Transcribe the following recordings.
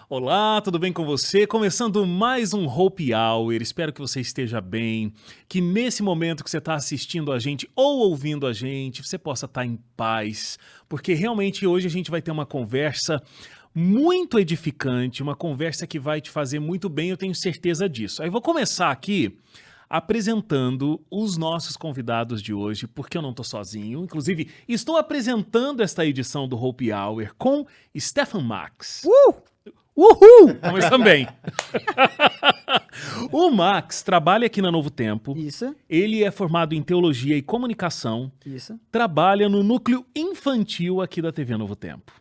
Olá, tudo bem com você? Começando mais um Hope Hour, espero que você esteja bem, que nesse momento que você está assistindo a gente ou ouvindo a gente, você possa estar em paz, porque realmente hoje a gente vai ter uma conversa muito edificante, uma conversa que vai te fazer muito bem, eu tenho certeza disso. Aí vou começar aqui apresentando os nossos convidados de hoje, porque eu não estou sozinho. Inclusive, estou apresentando esta edição do Hope Hour com Stefan Max. Uhul! Começamos bem. O Max trabalha aqui na Novo Tempo. Isso. Ele é formado em Teologia e Comunicação. Isso. Trabalha no núcleo infantil aqui da TV Novo Tempo.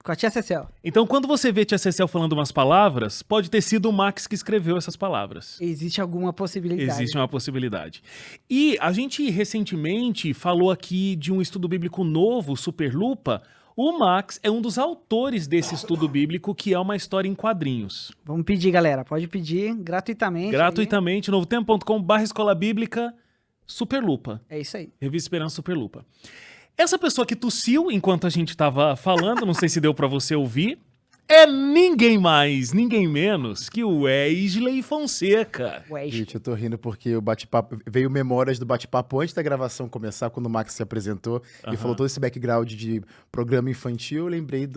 Com a tia Cecel. Então, quando você vê tia Cecel falando umas palavras, pode ter sido o Max que escreveu essas palavras. Existe alguma possibilidade. Existe uma possibilidade. E a gente recentemente falou aqui de um estudo bíblico novo, Superlupa. O Max é um dos autores desse estudo bíblico, que é uma história em quadrinhos. Vamos pedir, galera. Pode pedir gratuitamente. Gratuitamente, novotempo.com/escola bíblica Superlupa. É isso aí. Revista Esperança Superlupa. Essa pessoa que tossiu enquanto a gente estava falando, não sei se deu para você ouvir, é ninguém mais, ninguém menos que o Wesley Fonseca. Gente, eu tô rindo porque o bate-papo veio memórias do bate-papo antes da gravação começar, quando o Max se apresentou e falou todo esse background de programa infantil. Eu lembrei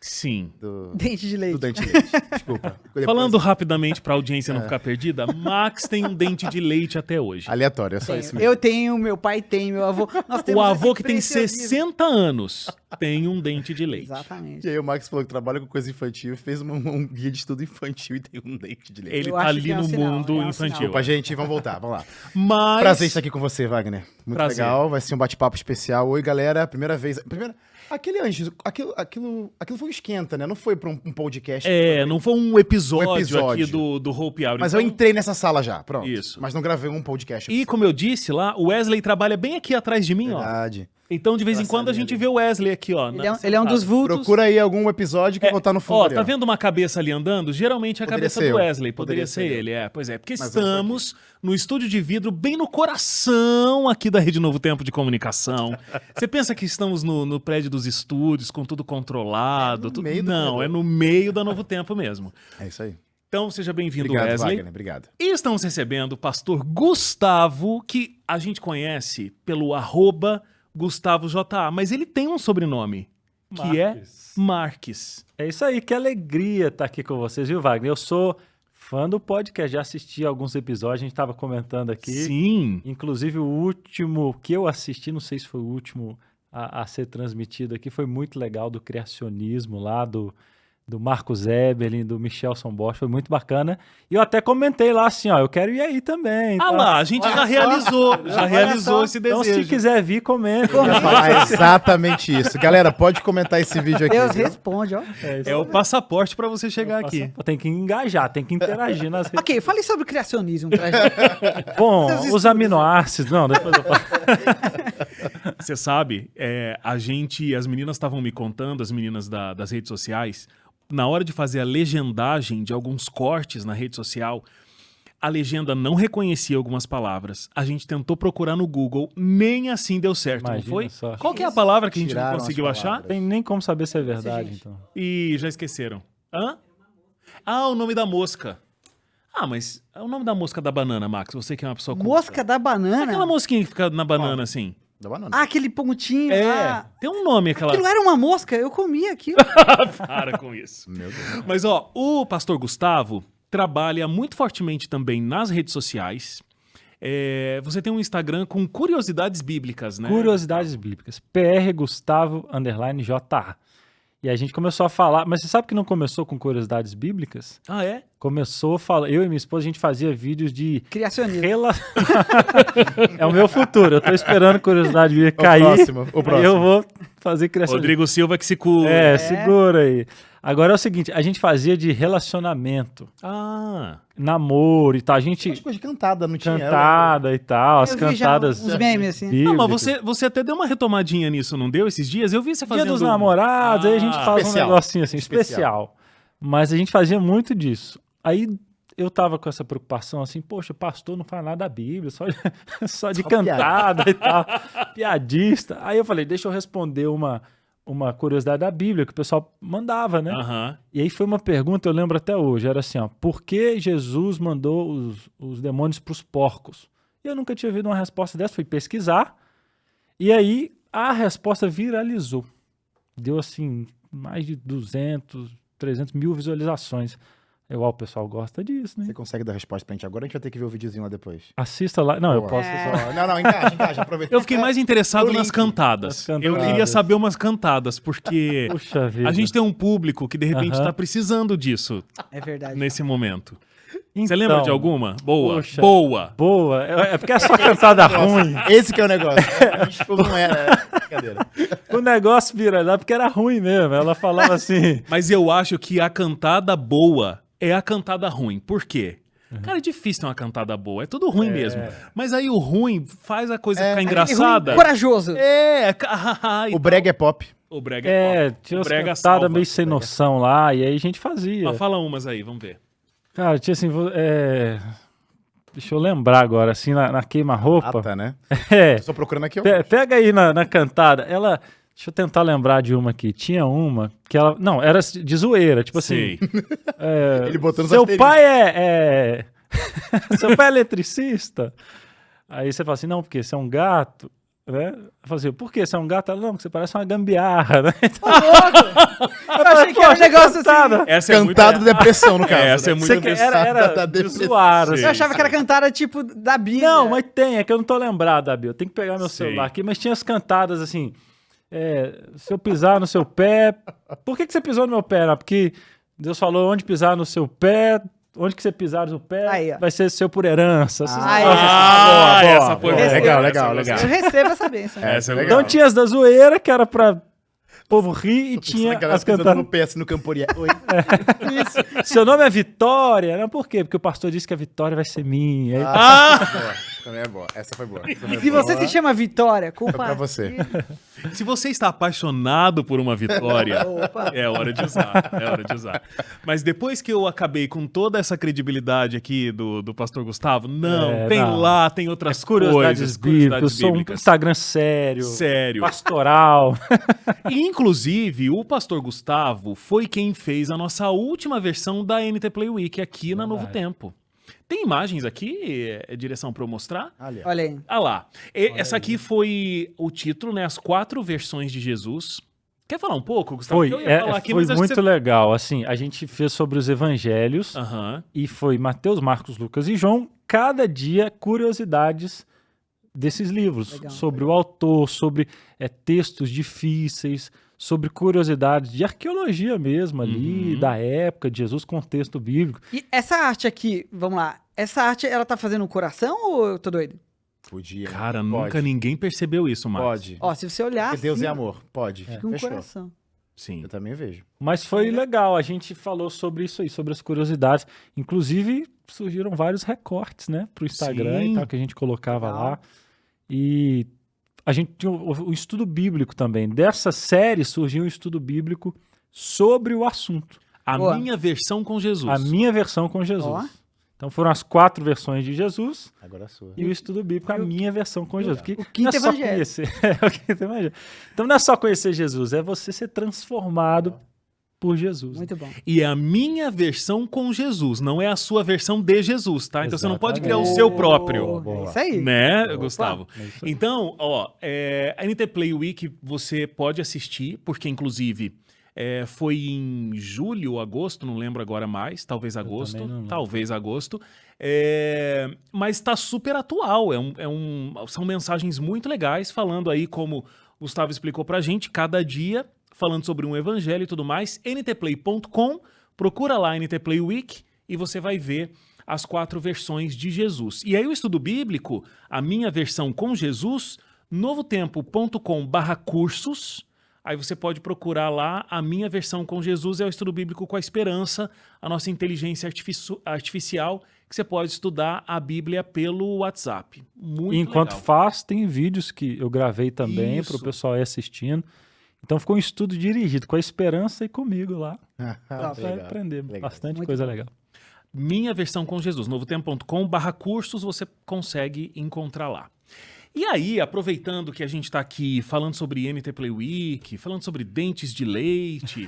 Sim. Dente de leite. do dente de leite. Desculpa. Falando rapidamente para a audiência não ficar perdida, Max tem um dente de leite até hoje. Aleatório, é só isso mesmo. Eu tenho, meu pai tem, meu avô. Nós temos O avô esse que tem preciosismo. 60 anos tem um dente de leite. Exatamente. E aí o Max falou que trabalha com coisa infantil, fez um guia de estudo infantil e tem um dente de leite. Ele Eu tá acho ali que é um no sinal, mundo é um infantil. sinal. Opa, gente, vamos voltar, vamos lá. Mas... Prazer estar aqui com você, Wagner. Muito Prazer. legal, vai ser um bate-papo especial. Oi, galera, primeira vez... Aquilo foi um esquenta, né? Não foi pra um podcast. não foi um episódio, episódio. aqui do Hope Hour. Mas então... eu entrei nessa sala já, pronto. Isso. Mas não gravei um podcast. E como eu disse lá, o Wesley trabalha bem aqui atrás de mim, ó. Verdade. Então, de vez em quando, a gente vê o Wesley aqui, ó. Ele é um dos vultos. Procura aí algum episódio que eu vou estar no fundo. Ó, ali, tá vendo uma cabeça ali andando? Geralmente é a Poderia cabeça ser do eu. Wesley. Poderia ser eu. ele, Pois é, porque Mas estamos no estúdio de vidro, bem no coração aqui da Rede Novo Tempo de Comunicação. Você pensa que estamos no prédio dos estúdios, com tudo controlado? É no meio do Não, corredor. é no meio da Novo Tempo mesmo. É isso aí. Então, seja bem-vindo, Obrigado, Wesley. Wagner. Obrigado. E estamos recebendo o pastor Gustavo, que a gente conhece pelo @GustavoJA, mas ele tem um sobrenome, que é Marques. É isso aí, que alegria estar aqui com vocês, viu, Wagner? Eu sou fã do podcast, já assisti alguns episódios, a gente estava comentando aqui. Sim. Inclusive o último que eu assisti, não sei se foi o último a ser transmitido aqui, foi muito legal, do criacionismo lá, do Marcos Eberlin, do Michelson Bosch, foi muito bacana. E eu até comentei lá assim, ó, eu quero ir aí também. Ah lá, a gente já realizou esse desejo. Então, se quiser vir, comenta. Eu ia falar exatamente isso. Galera, pode comentar esse vídeo aqui. Deus viu? responde, ó. É o passaporte para você chegar aqui. Tem que engajar, tem que interagir nas redes. Ok, fale sobre o criacionismo pra gente. Bom, Seus os estudos, aminoácidos, não, depois eu falo. Você sabe, as meninas estavam me contando, as meninas das redes sociais, na hora de fazer a legendagem de alguns cortes na rede social, a legenda não reconhecia algumas palavras. A gente tentou procurar no Google, nem assim deu certo, Imagina não foi? só. Qual que é a palavra que a gente não Tiraram as conseguiu achar? palavras. Tem nem como saber se é verdade, gente. então. E já esqueceram. Hã? Ah, o nome da mosca. Ah, mas é o nome da mosca da banana, Max, você que é uma pessoa culta. Mosca da banana. Aquela mosquinha que fica na banana, assim. Da banana. Ah, aquele pontinho lá. Tem um nome aquela... Aquilo era uma mosca, eu comia aquilo. Para com isso. Meu Deus. Mas, ó, o pastor Gustavo trabalha muito fortemente também nas redes sociais. Você tem um Instagram com curiosidades bíblicas, né? Curiosidades bíblicas. PR Gustavo _JA. E a gente começou a falar, mas você sabe que não começou com curiosidades bíblicas? Ah, é? Começou, eu e minha esposa, a gente fazia vídeos de Criacionismo. É o meu futuro, eu tô esperando a curiosidade bíblica O cair. próximo. E eu vou fazer criação. Rodrigo Silva que se cura. Segura aí. Agora é o seguinte, a gente fazia de relacionamento, Ah, namoro e tal, a gente Umas coisas de cantada, não tinha? cantada e tal, as Eu vi já cantadas uns memes assim. não, mas bíblicas. você até deu uma retomadinha nisso, não deu? Esses dias? Eu vi você Dia fazendo... dos namorados, aí a gente faz Especial. um negocinho assim, Especial. especial. Mas a gente fazia muito disso. Aí eu tava com essa preocupação assim, poxa, pastor não fala nada da Bíblia, só de cantada e tal, piadista. Aí eu falei, deixa eu responder uma uma curiosidade da Bíblia que o pessoal mandava, né? Aham. E aí foi uma pergunta, eu lembro até hoje, era assim, ó, por que Jesus mandou os demônios para os porcos? E eu nunca tinha ouvido uma resposta dessa, fui pesquisar, e aí a resposta viralizou. Deu assim, mais de 200, 300 mil visualizações. O pessoal gosta disso, né? Você consegue dar resposta pra gente agora? A gente vai ter que ver o videozinho lá depois. Assista lá. Não, eu Boa. posso. Não, encaixa, aproveita. Eu fiquei mais interessado o nas link. cantadas. Nas Eu cantadas. queria saber umas cantadas, porque Puxa vida. a gente tem um público que de repente Aham. tá precisando disso É verdade. nesse momento. Você Então, lembra de alguma? Boa. poxa. Boa. Boa. É porque é só cantada ruim. Esse que é o negócio. A gente não era. Brincadeira. O negócio viralizou porque era ruim mesmo. Ela falava assim. Mas eu acho que a cantada boa é a cantada ruim. Por quê? Cara, é difícil ter uma cantada boa. É tudo ruim mesmo. Mas aí o ruim faz a coisa ficar engraçada. Corajoso. O brega é pop. O brega é É, pop. tinha O umas brega cantadas salva. meio sem noção lá. E aí a gente fazia. Mas fala umas aí, vamos ver. Cara, tinha assim. Deixa eu lembrar agora, assim, na queima-roupa. Tá, né? É. Estou procurando aqui. Pega aí na cantada. Ela. Deixa eu tentar lembrar de uma aqui. Tinha uma que ela. Não, era de zoeira. Tipo assim. Sei. Ele botou nos Seu asteriscos. pai é. Seu pai é eletricista? Aí você fala assim, não, porque você é um gato, né? Eu falo assim, por que você é um gato? Ela, não, porque você parece uma gambiarra, né? Eu achei que era um negócio assim. Essa é muito... Cantado de depressão, no caso. Essa é né? muito... Era da de depressão. zoar, Sim. assim. Eu achava que era cantada tipo da Bíblia. Não, mas tem, é que eu não tô lembrado da Bíblia. Eu tenho que pegar meu Sei. celular aqui, mas tinha as cantadas assim. Se eu pisar no seu pé. Por que você pisou no meu pé? Não, porque Deus falou onde pisar no seu pé. Onde que você pisar no pé Aí, ó. vai ser seu por herança. Esses Aí, negócios assim. Ah, Boa, essa foi boa. boa. Legal, Essa legal, eu legal. gostei. Eu recebo essa bênção. Essa é legal. Então tinha as da zoeira, que era pra povo rir, e tinha Aquela as pisando cantadas. no pé, assim, no Camporié. Oi. Seu nome é Vitória? Não, por quê? Porque o pastor disse que a vitória vai ser minha. Aí, Boa. Também é boa. Essa foi boa. Se você se chama Vitória, Foi pra compartilhe. você. Se você está apaixonado por uma vitória, Opa. é hora de usar, é hora de usar. Mas depois que eu acabei com toda essa credibilidade aqui do pastor Gustavo, não, tem não. lá, tem outras curiosidades coisas, bíblicas. Eu sou um bíblicas. Instagram sério, Sério. pastoral. E, inclusive, o pastor Gustavo foi quem fez a nossa última versão da NT Play Week aqui na Novo Tempo. Tem imagens aqui, direção para eu mostrar? Olha. Olha aí. Ah lá. Essa aqui foi o título, né? As 4 versões de Jesus. Quer falar um pouco, Gustavo? Foi, Porque eu ia falar aqui, foi mas acho muito que você... legal. Assim, a gente fez sobre os evangelhos Aham. e foi Mateus, Marcos, Lucas e João. Cada dia, curiosidades desses livros. Legal. Sobre o autor, sobre textos difíceis, sobre curiosidades de arqueologia mesmo ali, da época de Jesus, contexto bíblico. E essa arte aqui, vamos lá. Essa arte, ela tá fazendo um coração ou eu tô doido? Podia. Cara, Pode. nunca ninguém percebeu isso, Marcos. Pode. Ó, se você olhar Porque Deus assim, é amor. Pode. fica um Fechou. coração. Sim. Eu também vejo. Mas foi legal, a gente falou sobre isso aí, sobre as curiosidades. Inclusive, surgiram vários recortes, né, pro Instagram Sim. e tal, que a gente colocava Legal. lá. E a gente tinha o estudo bíblico também. Dessa série surgiu um estudo bíblico sobre o assunto. A Boa. minha versão com Jesus. A minha versão com Jesus. Ó. Então foram as 4 versões de Jesus Agora a sua. e o estudo bíblico, a minha versão com Jesus. Porque o quinto não é só evangelho. conhecer. O quinto evangelho. Então não é só conhecer Jesus, é você ser transformado por Jesus. Muito bom. E é a minha versão com Jesus, não é a sua versão de Jesus, tá? Então você não pode criar o Exatamente. seu próprio. Boa. É isso aí. Né, Gustavo? É isso aí. Então, ó, a NT Play Week você pode assistir, porque inclusive foi em julho ou agosto, não lembro agora mais, talvez agosto, também não lembro. talvez agosto, mas está super atual, são mensagens muito legais, falando aí como o Gustavo explicou pra gente, cada dia falando sobre um evangelho e tudo mais, ntplay.com, procura lá NT Play Week e você vai ver as 4 versões de Jesus. E aí o estudo bíblico, a minha versão com Jesus, novotempo.com/cursos, aí você pode procurar lá, a minha versão com Jesus é o estudo bíblico com a esperança, a nossa inteligência artificial, que você pode estudar a Bíblia pelo WhatsApp. Muito E enquanto legal. faz, tem vídeos que eu gravei também para o Isso. pessoal ir assistindo. Então ficou um estudo dirigido com a esperança e comigo lá. Legal. Vai aprender Legal. bastante Muito coisa bom. legal. Minha versão com Jesus, novotempo.com/cursos, você consegue encontrar lá. E aí, aproveitando que a gente tá aqui falando sobre NT Play Week, falando sobre dentes de leite,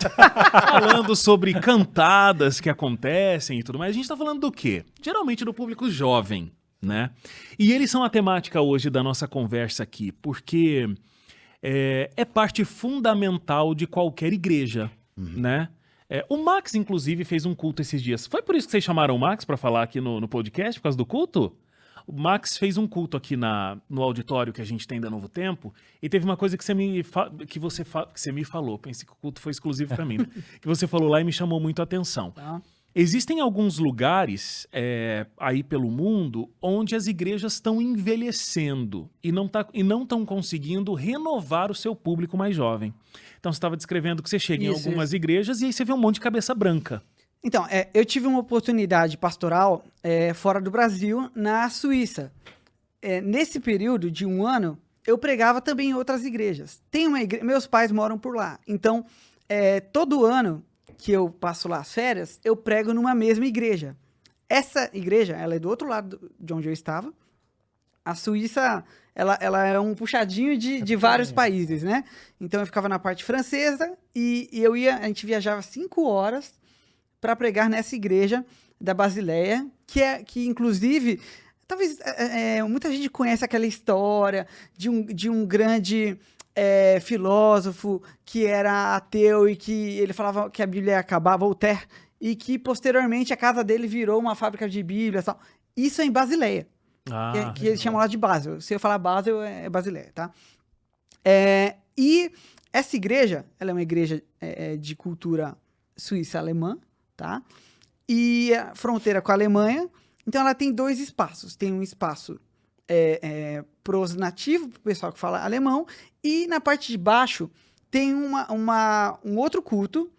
falando sobre cantadas que acontecem e tudo mais, a gente tá falando do quê? Geralmente do público jovem, né? E eles são a temática hoje da nossa conversa aqui, porque é parte fundamental de qualquer igreja, né? O Max, inclusive, fez um culto esses dias. Foi por isso que vocês chamaram o Max pra falar aqui no podcast, por causa do culto? O Max fez um culto aqui no auditório que a gente tem da Novo Tempo, e teve uma coisa que você me falou, pensei que o culto foi exclusivo pra mim, né? Que você falou lá e me chamou muito a atenção. Tá. Existem alguns lugares aí pelo mundo onde as igrejas estão envelhecendo e não estão conseguindo renovar o seu público mais jovem. Então você estava descrevendo que você chega em algumas igrejas e aí você vê um monte de cabeça branca. Então, eu tive uma oportunidade pastoral fora do Brasil, na Suíça. Nesse período de 1 ano, eu pregava também em outras igrejas. Meus pais moram por lá. Então, todo ano que eu passo lá as férias, eu prego numa mesma igreja. Essa igreja, ela é do outro lado de onde eu estava. A Suíça, ela é um puxadinho de vários países, né? Então, eu ficava na parte francesa e a gente viajava 5 horas para pregar nessa igreja da Basileia, que inclusive, talvez muita gente conhece aquela história de um grande filósofo que era ateu e que ele falava que a Bíblia ia acabar, Voltaire, e que posteriormente a casa dele virou uma fábrica de Bíblias e tal. Isso é em Basileia, que eles chamam lá de Basel. Se eu falar Basel, é Basileia, tá? E essa igreja, ela é uma igreja de cultura suíça-alemã, tá? E a fronteira com a Alemanha, então ela tem 2 espaços. Tem um espaço pros nativos, pro pessoal que fala alemão, e na parte de baixo tem um outro culto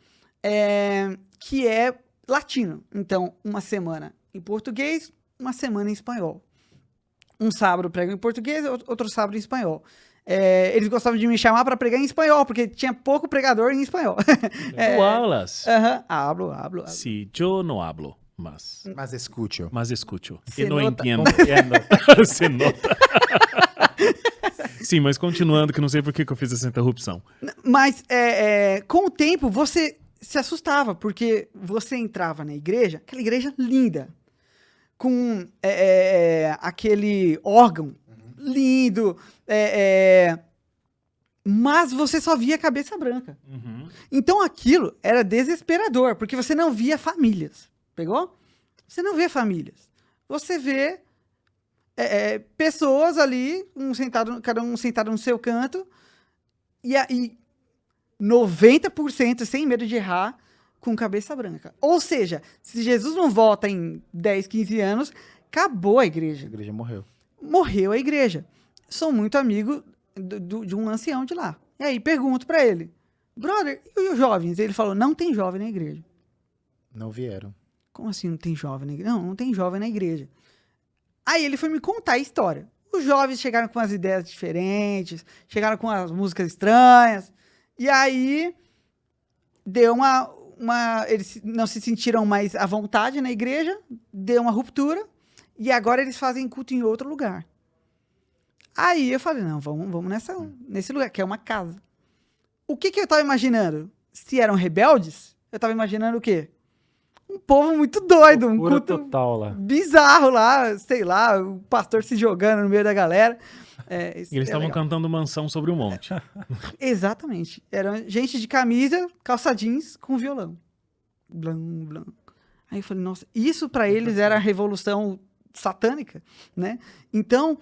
que é latino. Então, uma semana em português, uma semana em espanhol. Um sábado prego em português, outro sábado em espanhol. Eles gostavam de me chamar para pregar em espanhol, porque tinha pouco pregador em espanhol. Tu hablas? Hablo. Sí, yo no hablo, mas escucho. Se E não nota. entendo. Se nota. Sim, mas continuando, que não sei por que eu fiz essa interrupção. Mas com o tempo você se assustava, porque você entrava na igreja, aquela igreja linda, com aquele órgão lindo, mas você só via cabeça branca. Uhum. Então aquilo era desesperador, porque você não via famílias. Pegou? Você não vê famílias. Você vê pessoas ali, cada um sentado no seu canto, e aí 90%, sem medo de errar, com cabeça branca. Ou seja, se Jesus não volta em 10, 15 anos, acabou a igreja. A igreja morreu. Morreu a igreja. Sou muito amigo de um ancião de lá. E aí pergunto pra ele, brother, e os jovens? Ele falou, não tem jovem na igreja. Não vieram. Como assim não tem jovem na igreja? Não tem jovem na igreja. Aí ele foi me contar a história. Os jovens chegaram com as ideias diferentes, chegaram com as músicas estranhas, e aí deu eles não se sentiram mais à vontade na igreja, deu uma ruptura, e agora eles fazem culto em outro lugar. Aí eu falei, não, vamos nesse lugar, que é uma casa. O que eu tava imaginando? Se eram rebeldes, eu tava imaginando o quê? Um povo muito doido, um Loucura culto total lá. bizarro lá, sei lá, o pastor se jogando no meio da galera. E eles estavam cantando Mansão sobre o Monte. Exatamente. Era gente de camisa, calça jeans com violão. Blam, blam. Aí eu falei, nossa, isso pra eles era a revolução satânica, né? Então,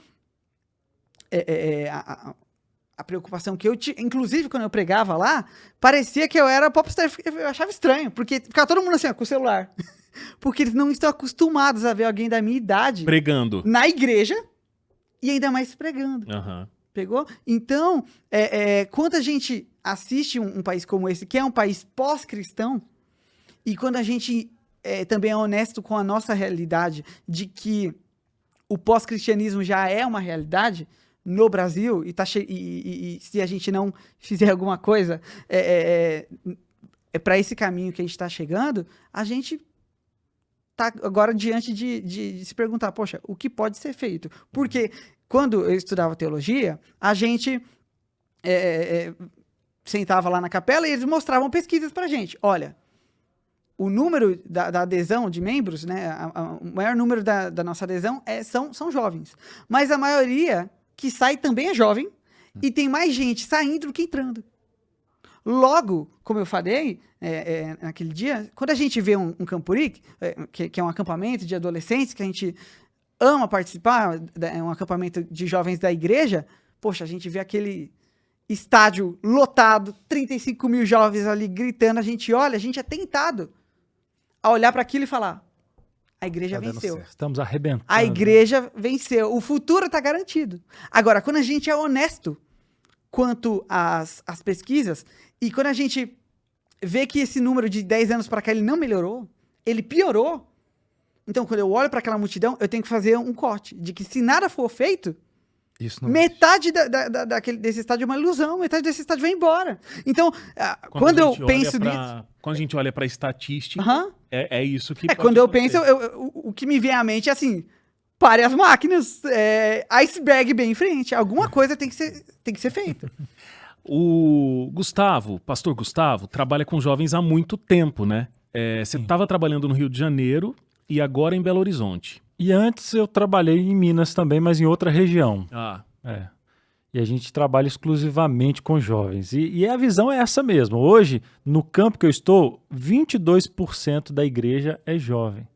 a preocupação que eu tinha, inclusive quando eu pregava lá, parecia que eu era popstar, eu achava estranho, porque ficava todo mundo assim, ó, com o celular. Porque eles não estão acostumados a ver alguém da minha idade Pregando. na igreja e ainda mais pregando. Aham. Pegou? Então, quando a gente assiste um país como esse, que é um país pós-cristão, e quando a gente também é honesto com a nossa realidade de que o pós-cristianismo já é uma realidade no Brasil, e se a gente não fizer alguma coisa, é para esse caminho que a gente está chegando, a gente está agora diante de se perguntar, poxa, o que pode ser feito? Porque quando eu estudava teologia, a gente sentava lá na capela e eles mostravam pesquisas pra gente. Olha, o número da adesão de membros, né, o maior número da nossa adesão são jovens. Mas a maioria que sai também é jovem e tem mais gente saindo do que entrando. Logo, como eu falei naquele dia, quando a gente vê um Campuri, que é um acampamento de adolescentes, que a gente ama participar, é um acampamento de jovens da igreja, poxa, a gente vê aquele estádio lotado, 35 mil jovens ali gritando, a gente olha, a gente é tentado a olhar para aquilo e falar, a igreja venceu. Estamos arrebentando. A igreja venceu. O futuro está garantido. Agora, quando a gente é honesto quanto às pesquisas, e quando a gente vê que esse número de 10 anos para cá ele não melhorou, ele piorou, então quando eu olho para aquela multidão, eu tenho que fazer um corte, de que se nada for feito, Isso não metade desse estádio é uma ilusão, metade desse estádio vai embora. Então, quando eu penso nisso... Quando a gente olha para a estatística, é isso que pode quando eu acontecer. penso, o que me vem à mente é assim, pare as máquinas, iceberg bem em frente, alguma coisa tem que ser feita. O pastor Gustavo, trabalha com jovens há muito tempo, né? Você estava trabalhando no Rio de Janeiro e agora em Belo Horizonte. E antes eu trabalhei em Minas também, mas em outra região. E a gente trabalha exclusivamente com jovens. E a visão é essa mesmo. Hoje, no campo que eu estou, 22% da igreja é jovem.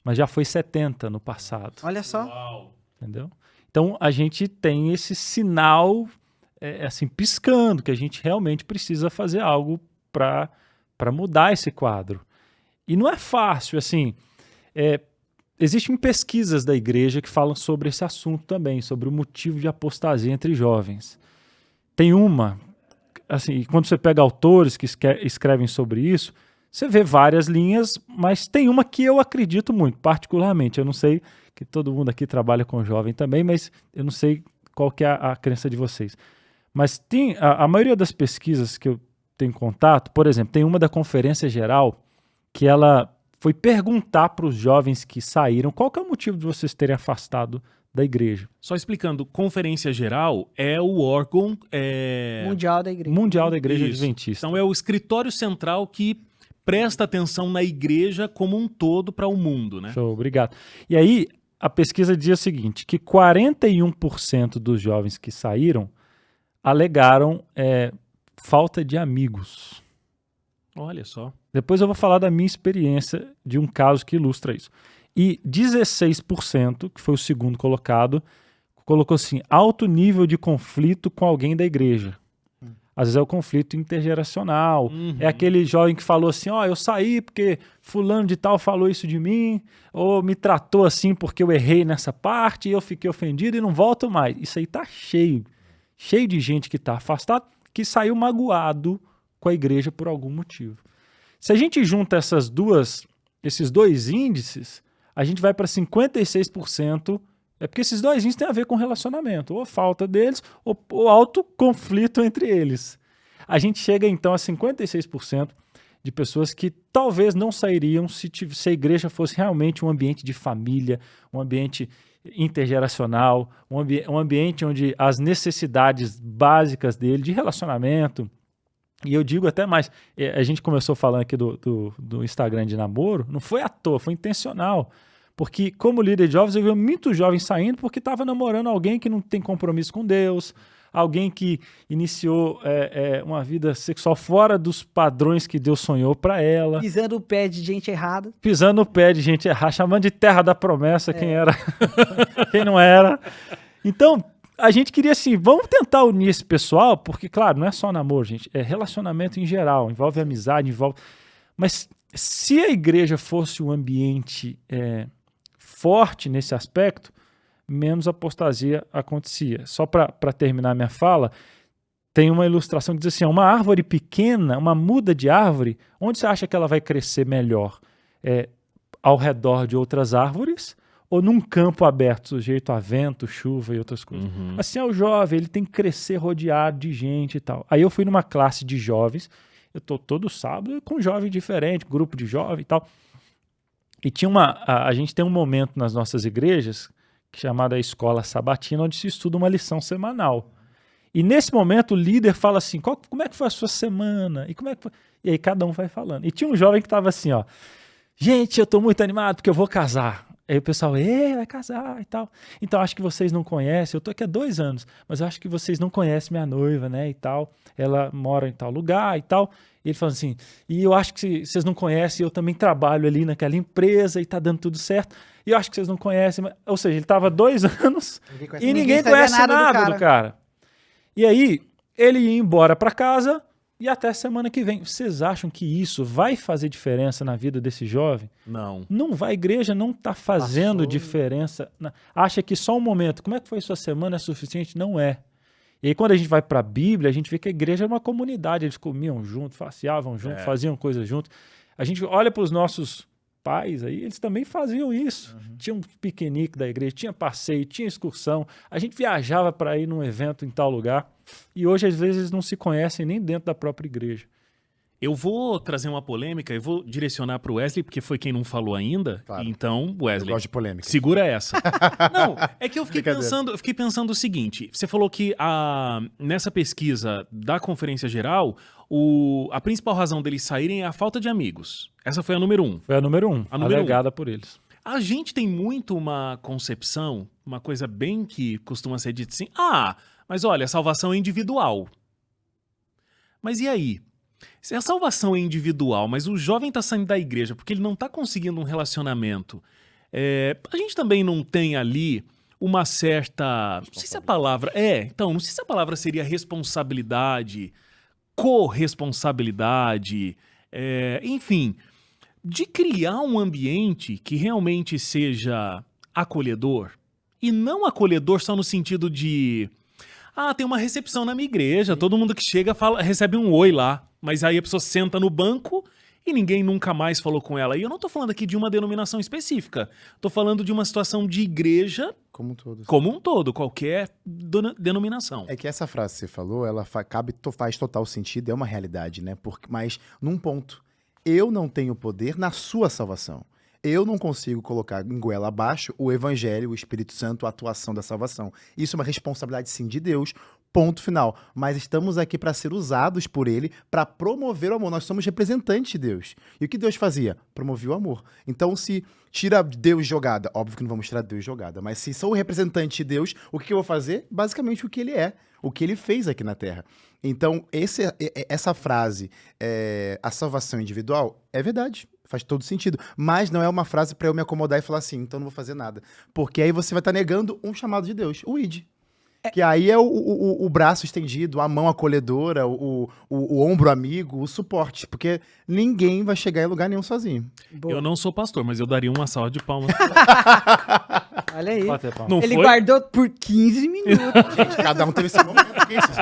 Mas já foi 70% no passado. Olha só. Uau. Entendeu? Então, a gente tem esse sinal assim, piscando, que a gente realmente precisa fazer algo para mudar esse quadro. E não é fácil, assim... Existem pesquisas da igreja que falam sobre esse assunto também, sobre o motivo de apostasia entre jovens. Tem uma, assim, quando você pega autores que escrevem sobre isso, você vê várias linhas, mas tem uma que eu acredito muito, particularmente. Eu não sei, que todo mundo aqui trabalha com jovem também, mas eu não sei qual que é a crença de vocês. Mas tem a maioria das pesquisas que eu tenho contato, por exemplo, tem uma da Conferência Geral que ela foi perguntar para os jovens que saíram qual que é o motivo de vocês terem afastado da igreja. Só explicando, Conferência Geral é o órgão... Mundial da igreja. Mundial da Igreja Isso. Adventista. Então é o escritório central que presta atenção na igreja como um todo para o mundo, né? Show, obrigado. E aí, a pesquisa dizia o seguinte, que 41% dos jovens que saíram alegaram falta de amigos. Olha só. Depois eu vou falar da minha experiência de um caso que ilustra isso. E 16%, que foi o segundo colocado, colocou assim, alto nível de conflito com alguém da igreja. Às vezes é o conflito intergeracional. Uhum. É aquele jovem que falou assim, eu saí porque fulano de tal falou isso de mim, ou me tratou assim porque eu errei nessa parte e eu fiquei ofendido e não volto mais. Isso aí tá cheio de gente que tá afastado, que saiu magoado com a igreja por algum motivo. Se a gente junta esses dois índices, a gente vai para 56%, porque esses dois índices têm a ver com relacionamento, ou a falta deles, ou alto conflito entre eles. A gente chega então a 56% de pessoas que talvez não sairiam se a igreja fosse realmente um ambiente de família, um ambiente intergeracional, um ambiente onde as necessidades básicas dele, de relacionamento. E eu digo até mais, a gente começou falando aqui do Instagram de namoro, não foi à toa, foi intencional. Porque como líder de jovens, eu vi muitos jovens saindo porque estava namorando alguém que não tem compromisso com Deus, alguém que iniciou uma vida sexual fora dos padrões que Deus sonhou para ela. Pisando o pé de gente errada. Pisando o pé de gente errada, chamando de terra da promessa quem era, quem não era. Então... a gente queria assim, vamos tentar unir esse pessoal, porque, claro, não é só namoro, gente, é relacionamento em geral, envolve amizade, Mas se a igreja fosse um ambiente forte nesse aspecto, menos apostasia acontecia. Só para terminar minha fala, tem uma ilustração que diz assim, uma árvore pequena, uma muda de árvore, onde você acha que ela vai crescer melhor? Ao redor de outras árvores, ou num campo aberto, sujeito a vento, chuva e outras coisas. Uhum. Assim, o jovem, ele tem que crescer rodeado de gente e tal. Aí eu fui numa classe de jovens, eu tô todo sábado com um jovem diferente, grupo de jovem e tal. E tinha a gente tem um momento nas nossas igrejas chamada Escola Sabatina, onde se estuda uma lição semanal. E nesse momento o líder fala assim, como é que foi a sua semana? E como é que foi? E aí cada um vai falando. E tinha um jovem que estava assim, ó, gente, eu estou muito animado porque eu vou casar. Aí o pessoal, vai casar e tal. Então, acho que vocês não conhecem, eu tô aqui há 2 anos, mas eu acho que vocês não conhecem minha noiva, né, e tal. Ela mora em tal lugar e tal. E ele falou assim, e eu acho que vocês não conhecem, eu também trabalho ali naquela empresa e tá dando tudo certo. E eu acho que vocês não conhecem, ou seja, ele estava 2 anos e ninguém conhece nada do cara. E aí, ele ia embora para casa e até semana que vem. Vocês acham que isso vai fazer diferença na vida desse jovem? Não. Não vai, a igreja não está fazendo diferença. Acha que só um momento, como é que foi sua semana é suficiente? Não é. E aí quando a gente vai para a Bíblia, a gente vê que a igreja é uma comunidade, eles comiam junto, passeavam junto, faziam coisas junto. A gente olha para os nossos pais aí, eles também faziam isso. Tinha um piquenique da igreja, tinha passeio, tinha excursão, a gente viajava para ir num evento em tal lugar. E hoje, às vezes, eles não se conhecem nem dentro da própria igreja. Eu vou trazer uma polêmica, eu vou direcionar para o Wesley, porque foi quem não falou ainda. Claro. Então, Wesley, Eu gosto de polêmica. segura essa. Não, é que eu fiquei pensando o seguinte, você falou que nessa pesquisa da Conferência Geral, a principal razão deles saírem é a falta de amigos. Essa foi a número 1. Foi a número 1, alegada por eles. A gente tem muito uma concepção, uma coisa bem que costuma ser dita assim, mas olha, a salvação é individual. Mas e aí? Se a salvação é individual, mas o jovem está saindo da igreja porque ele não está conseguindo um relacionamento, a gente também não tem ali uma certa... Não sei se a palavra... não sei se a palavra seria responsabilidade, corresponsabilidade, enfim, de criar um ambiente que realmente seja acolhedor, e não acolhedor só no sentido de... tem uma recepção na minha igreja, todo mundo que chega recebe um oi lá. Mas aí a pessoa senta no banco e ninguém nunca mais falou com ela. E eu não tô falando aqui de uma denominação específica. Tô falando de uma situação de igreja Como um todo. como um todo, qualquer denominação. É que essa frase que você falou, ela faz total sentido, é uma realidade, né? Mas num ponto, eu não tenho poder na sua salvação. Eu não consigo colocar em goela abaixo o evangelho, o Espírito Santo, a atuação da salvação. Isso é uma responsabilidade, sim, de Deus, ponto final. Mas estamos aqui para ser usados por Ele, para promover o amor. Nós somos representantes de Deus. E o que Deus fazia? Promovia o amor. Então, se tira Deus jogada, óbvio que não vamos tirar Deus jogada, mas se sou o representante de Deus, o que eu vou fazer? Basicamente o que Ele é, o que Ele fez aqui na Terra. Então, essa frase, a salvação individual, é verdade. Faz todo sentido. Mas não é uma frase para eu me acomodar e falar assim, então não vou fazer nada. Porque aí você vai estar negando um chamado de Deus, o ID. Que aí é o braço estendido, a mão acolhedora, o ombro amigo, o suporte. Porque ninguém vai chegar em lugar nenhum sozinho. Boa. Eu não sou pastor, mas eu daria uma salva de palmas. Olha aí. Não Ele foi? guardou por 15 minutos. Gente, cada um teve seu momento.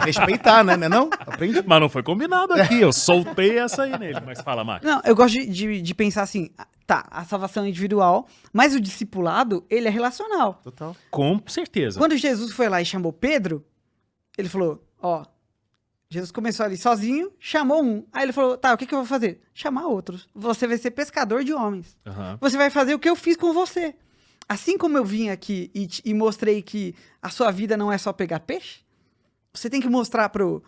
Respeitar, né? Não? Aprende. Mas não foi combinado aqui, eu soltei essa aí nele. Mas fala, Marcos. Não, eu gosto de pensar assim, a salvação é individual, mas o discipulado, ele é relacional. Total. Com certeza. Quando Jesus foi lá e chamou Pedro, ele falou, Jesus começou ali sozinho, chamou um. Aí ele falou, o que eu vou fazer? Chamar outros. Você vai ser pescador de homens. Aham. Você vai fazer o que eu fiz com você. Assim como eu vim aqui e mostrei que a sua vida não é só pegar peixe, você tem que mostrar pro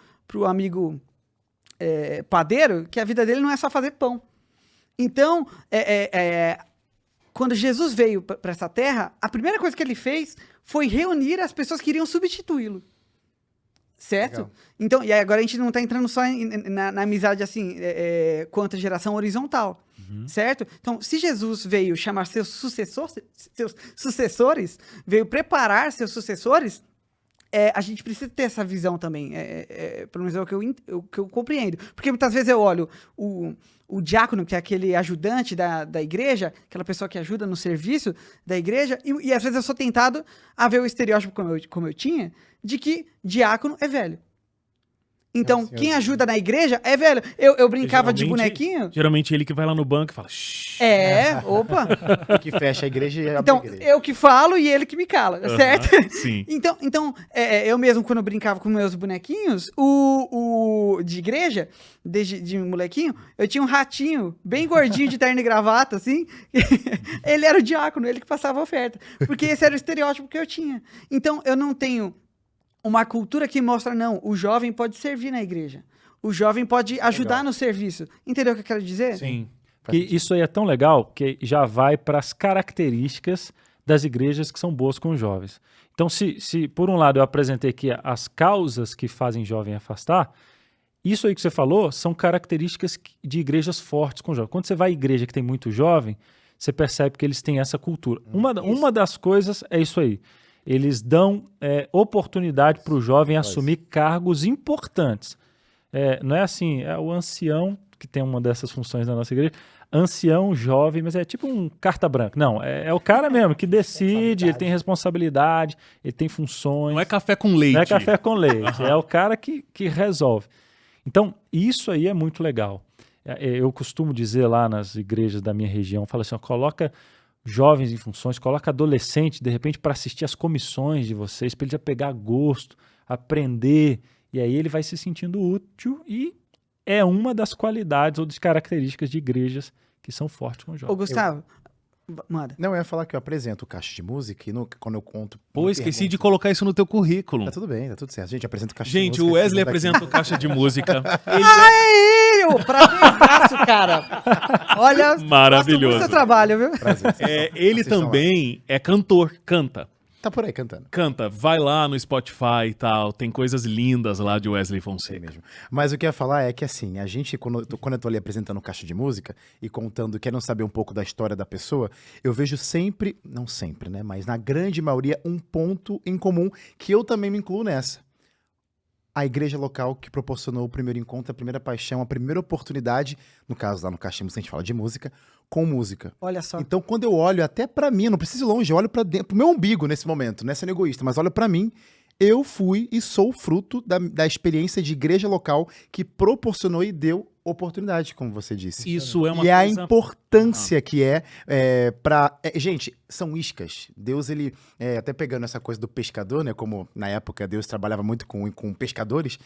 amigo padeiro que a vida dele não é só fazer pão. Então, quando Jesus veio para essa terra, a primeira coisa que ele fez foi reunir as pessoas que iriam substituí-lo. Certo? Legal. Então, e aí agora a gente não está entrando só na amizade assim, quanto a geração horizontal. Certo? Então, se Jesus veio chamar seus sucessores, veio preparar seus sucessores, a gente precisa ter essa visão também. Pelo menos é o que eu compreendo. Porque muitas vezes eu olho o diácono, que é aquele ajudante da igreja, aquela pessoa que ajuda no serviço da igreja, e às vezes eu sou tentado a ver o estereótipo como eu tinha, de que diácono é velho. Então, senhor. quem ajuda na igreja é velho. Eu brincava de bonequinho. Geralmente ele que vai lá no banco e fala, shh. Opa. O que fecha a igreja e abre Então, a igreja. eu que falo e ele que me cala, certo? Sim. Então eu mesmo, quando eu brincava com meus bonequinhos, o de igreja, de molequinho, eu tinha um ratinho bem gordinho de terno e gravata, assim. Ele era o diácono, ele que passava a oferta. Porque esse era o estereótipo que eu tinha. Então, eu não tenho uma cultura que mostra, não, o jovem pode servir na igreja. O jovem pode ajudar no serviço. Entendeu o que eu quero dizer? Sim. Que isso aí é tão legal que já vai para as características das igrejas que são boas com os jovens. Então, se por um lado eu apresentei aqui as causas que fazem jovem afastar, isso aí que você falou são características de igrejas fortes com jovens. Quando você vai à igreja que tem muito jovem, você percebe que eles têm essa cultura. Uma das coisas é isso aí. Eles dão oportunidade para o jovem assumir cargos importantes. Não é assim, é o ancião, que tem uma dessas funções na nossa igreja, ancião, jovem, mas é tipo um carta branca. Não, é o cara mesmo que decide, ele tem responsabilidade, ele tem funções. Não é café com leite. Não é café com leite, é o cara que resolve. Então, isso aí é muito legal. Eu costumo dizer lá nas igrejas da minha região, falo assim, ó, coloca jovens em funções, coloca adolescente, de repente, para assistir as comissões de vocês, para ele já pegar gosto, aprender, e aí ele vai se sentindo útil e é uma das qualidades ou das características de igrejas que são fortes com jovens. Ô, Gustavo, manda. Não, eu ia falar que eu apresento o Caixa de Música e quando eu conto... Pô, esqueci de colocar isso no teu currículo. Tá tudo bem, tá tudo certo. Gente, eu apresento o Caixa de Gente, Música. o Wesley segunda apresenta o Caixa de Música. Eu, prazer, cara. Olha, Maravilhoso. gosto muito do seu trabalho, viu? Prazer. Ele Assistam lá. também é cantor, canta. Tá por aí cantando. Canta, vai lá no Spotify e tal, tem coisas lindas lá de Wesley Sei Fonseca. mesmo. Mas o que eu ia falar é que, assim, a gente, quando eu tô ali apresentando o Caixa de Música e contando, querendo saber um pouco da história da pessoa, eu vejo sempre, não sempre, né, mas na grande maioria, um ponto em comum que eu também me incluo nessa. A igreja local que proporcionou o primeiro encontro, a primeira paixão, a primeira oportunidade, no caso lá no Caixa de Música, a gente fala de música, com música. Olha só. Então, quando eu olho até pra mim, não preciso ir longe, eu olho pra dentro, pro meu umbigo nesse momento, não é sendo egoísta, mas olho pra mim, eu fui e sou fruto da experiência de igreja local que proporcionou e deu oportunidade, como você disse. Isso é uma E a coisa... importância que pra... gente, são iscas. Deus, ele... até pegando essa coisa do pescador, né? Como na época Deus trabalhava muito com pescadores,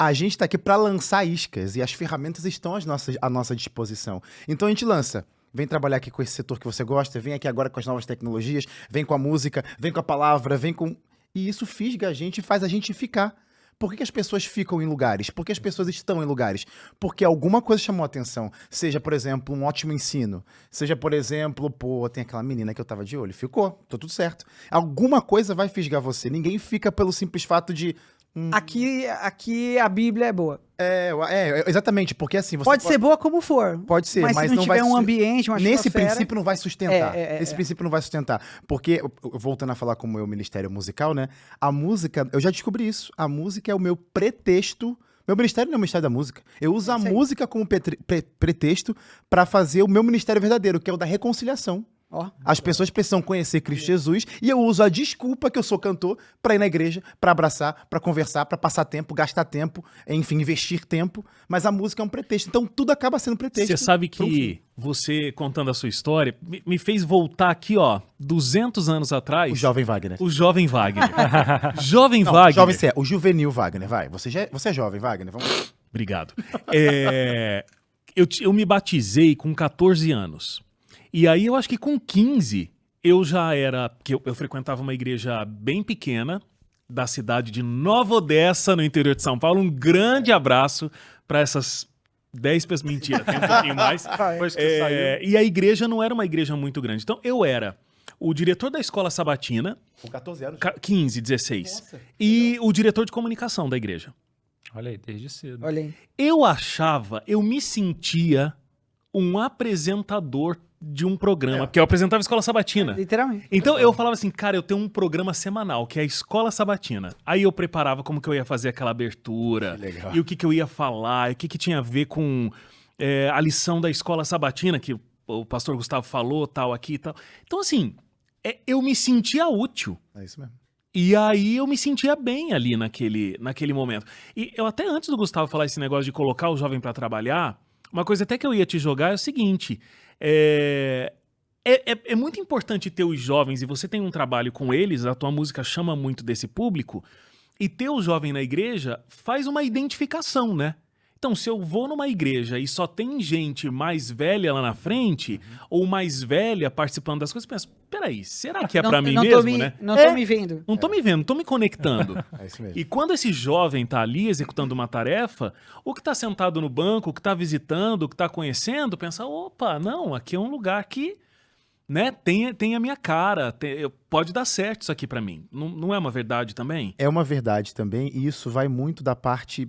a gente tá aqui pra lançar iscas e as ferramentas estão à nossa disposição. Então a gente lança. Vem trabalhar aqui com esse setor que você gosta, vem aqui agora com as novas tecnologias, vem com a música, vem com a palavra, vem com... E isso fisga a gente e faz a gente ficar. Por que as pessoas ficam em lugares? Por que as pessoas estão em lugares? Porque alguma coisa chamou a atenção. Seja, por exemplo, um ótimo ensino. Seja, por exemplo, tem aquela menina que eu tava de olho. Ficou, tá tudo certo. Alguma coisa vai fisgar você. Ninguém fica pelo simples fato de... Aqui a Bíblia é boa. Exatamente, porque assim... Você Pode ser boa como for. Pode ser, mas se não tiver um ambiente, uma Nesse atmosfera... princípio não vai sustentar. Nesse princípio não vai sustentar. Porque, voltando a falar com o meu ministério musical, né? A música, eu já descobri isso. A música é o meu pretexto. Meu ministério não é o ministério da música. Eu uso a música como pretexto para fazer o meu ministério verdadeiro, que é o da reconciliação. As pessoas precisam conhecer Cristo Jesus e eu uso a desculpa que eu sou cantor para ir na igreja, para abraçar, para conversar, para passar tempo, gastar tempo, enfim, investir tempo. Mas a música é um pretexto. Então tudo acaba sendo pretexto. Você sabe que você contando a sua história me fez voltar aqui, ó, 200 anos atrás. O jovem Wagner. O jovem Wagner. Jovem Wagner. Jovem o juvenil Wagner, vai. Você é jovem, Wagner. Vamos... Obrigado. Eu me batizei com 14 anos. E aí eu acho que com 15 eu já era... Porque eu frequentava uma igreja bem pequena da cidade de Nova Odessa, no interior de São Paulo. Um grande abraço para essas 10 pessoas. Mentira, tem um pouquinho mais. Depois que saiu. E a igreja não era uma igreja muito grande. Então eu era o diretor da escola sabatina... Com 14 anos. 15, 16. Nossa, e o diretor de comunicação da igreja. Olha aí, desde cedo. Olha aí. Eu me sentia um apresentador de um programa, porque eu apresentava a Escola Sabatina. Literalmente. Então eu falava assim, cara, eu tenho um programa semanal, que é a Escola Sabatina. Aí eu preparava como que eu ia fazer aquela abertura, Que legal. e o que que eu ia falar, e o que que tinha a ver com a lição da Escola Sabatina, que o pastor Gustavo falou, tal, aqui e tal. Então assim, eu me sentia útil. É isso mesmo. E aí eu me sentia bem ali naquele momento. E eu até antes do Gustavo falar esse negócio de colocar o jovem pra trabalhar, uma coisa até que eu ia te jogar é o seguinte, é muito importante ter os jovens, e você tem um trabalho com eles, a tua música chama muito desse público, e ter o jovem na igreja faz uma identificação, né? Então, se eu vou numa igreja e só tem gente mais velha lá na frente, ou mais velha participando das coisas, eu penso, peraí, será que é pra mim mesmo, né? Não tô me vendo. Não tô me vendo, não tô me conectando. É isso mesmo. E quando esse jovem tá ali executando uma tarefa, o que tá sentado no banco, o que tá visitando, o que tá conhecendo, pensa, opa, não, aqui é um lugar que, né, tem a minha cara, pode dar certo isso aqui pra mim. Não é uma verdade também? É uma verdade também, e isso vai muito da parte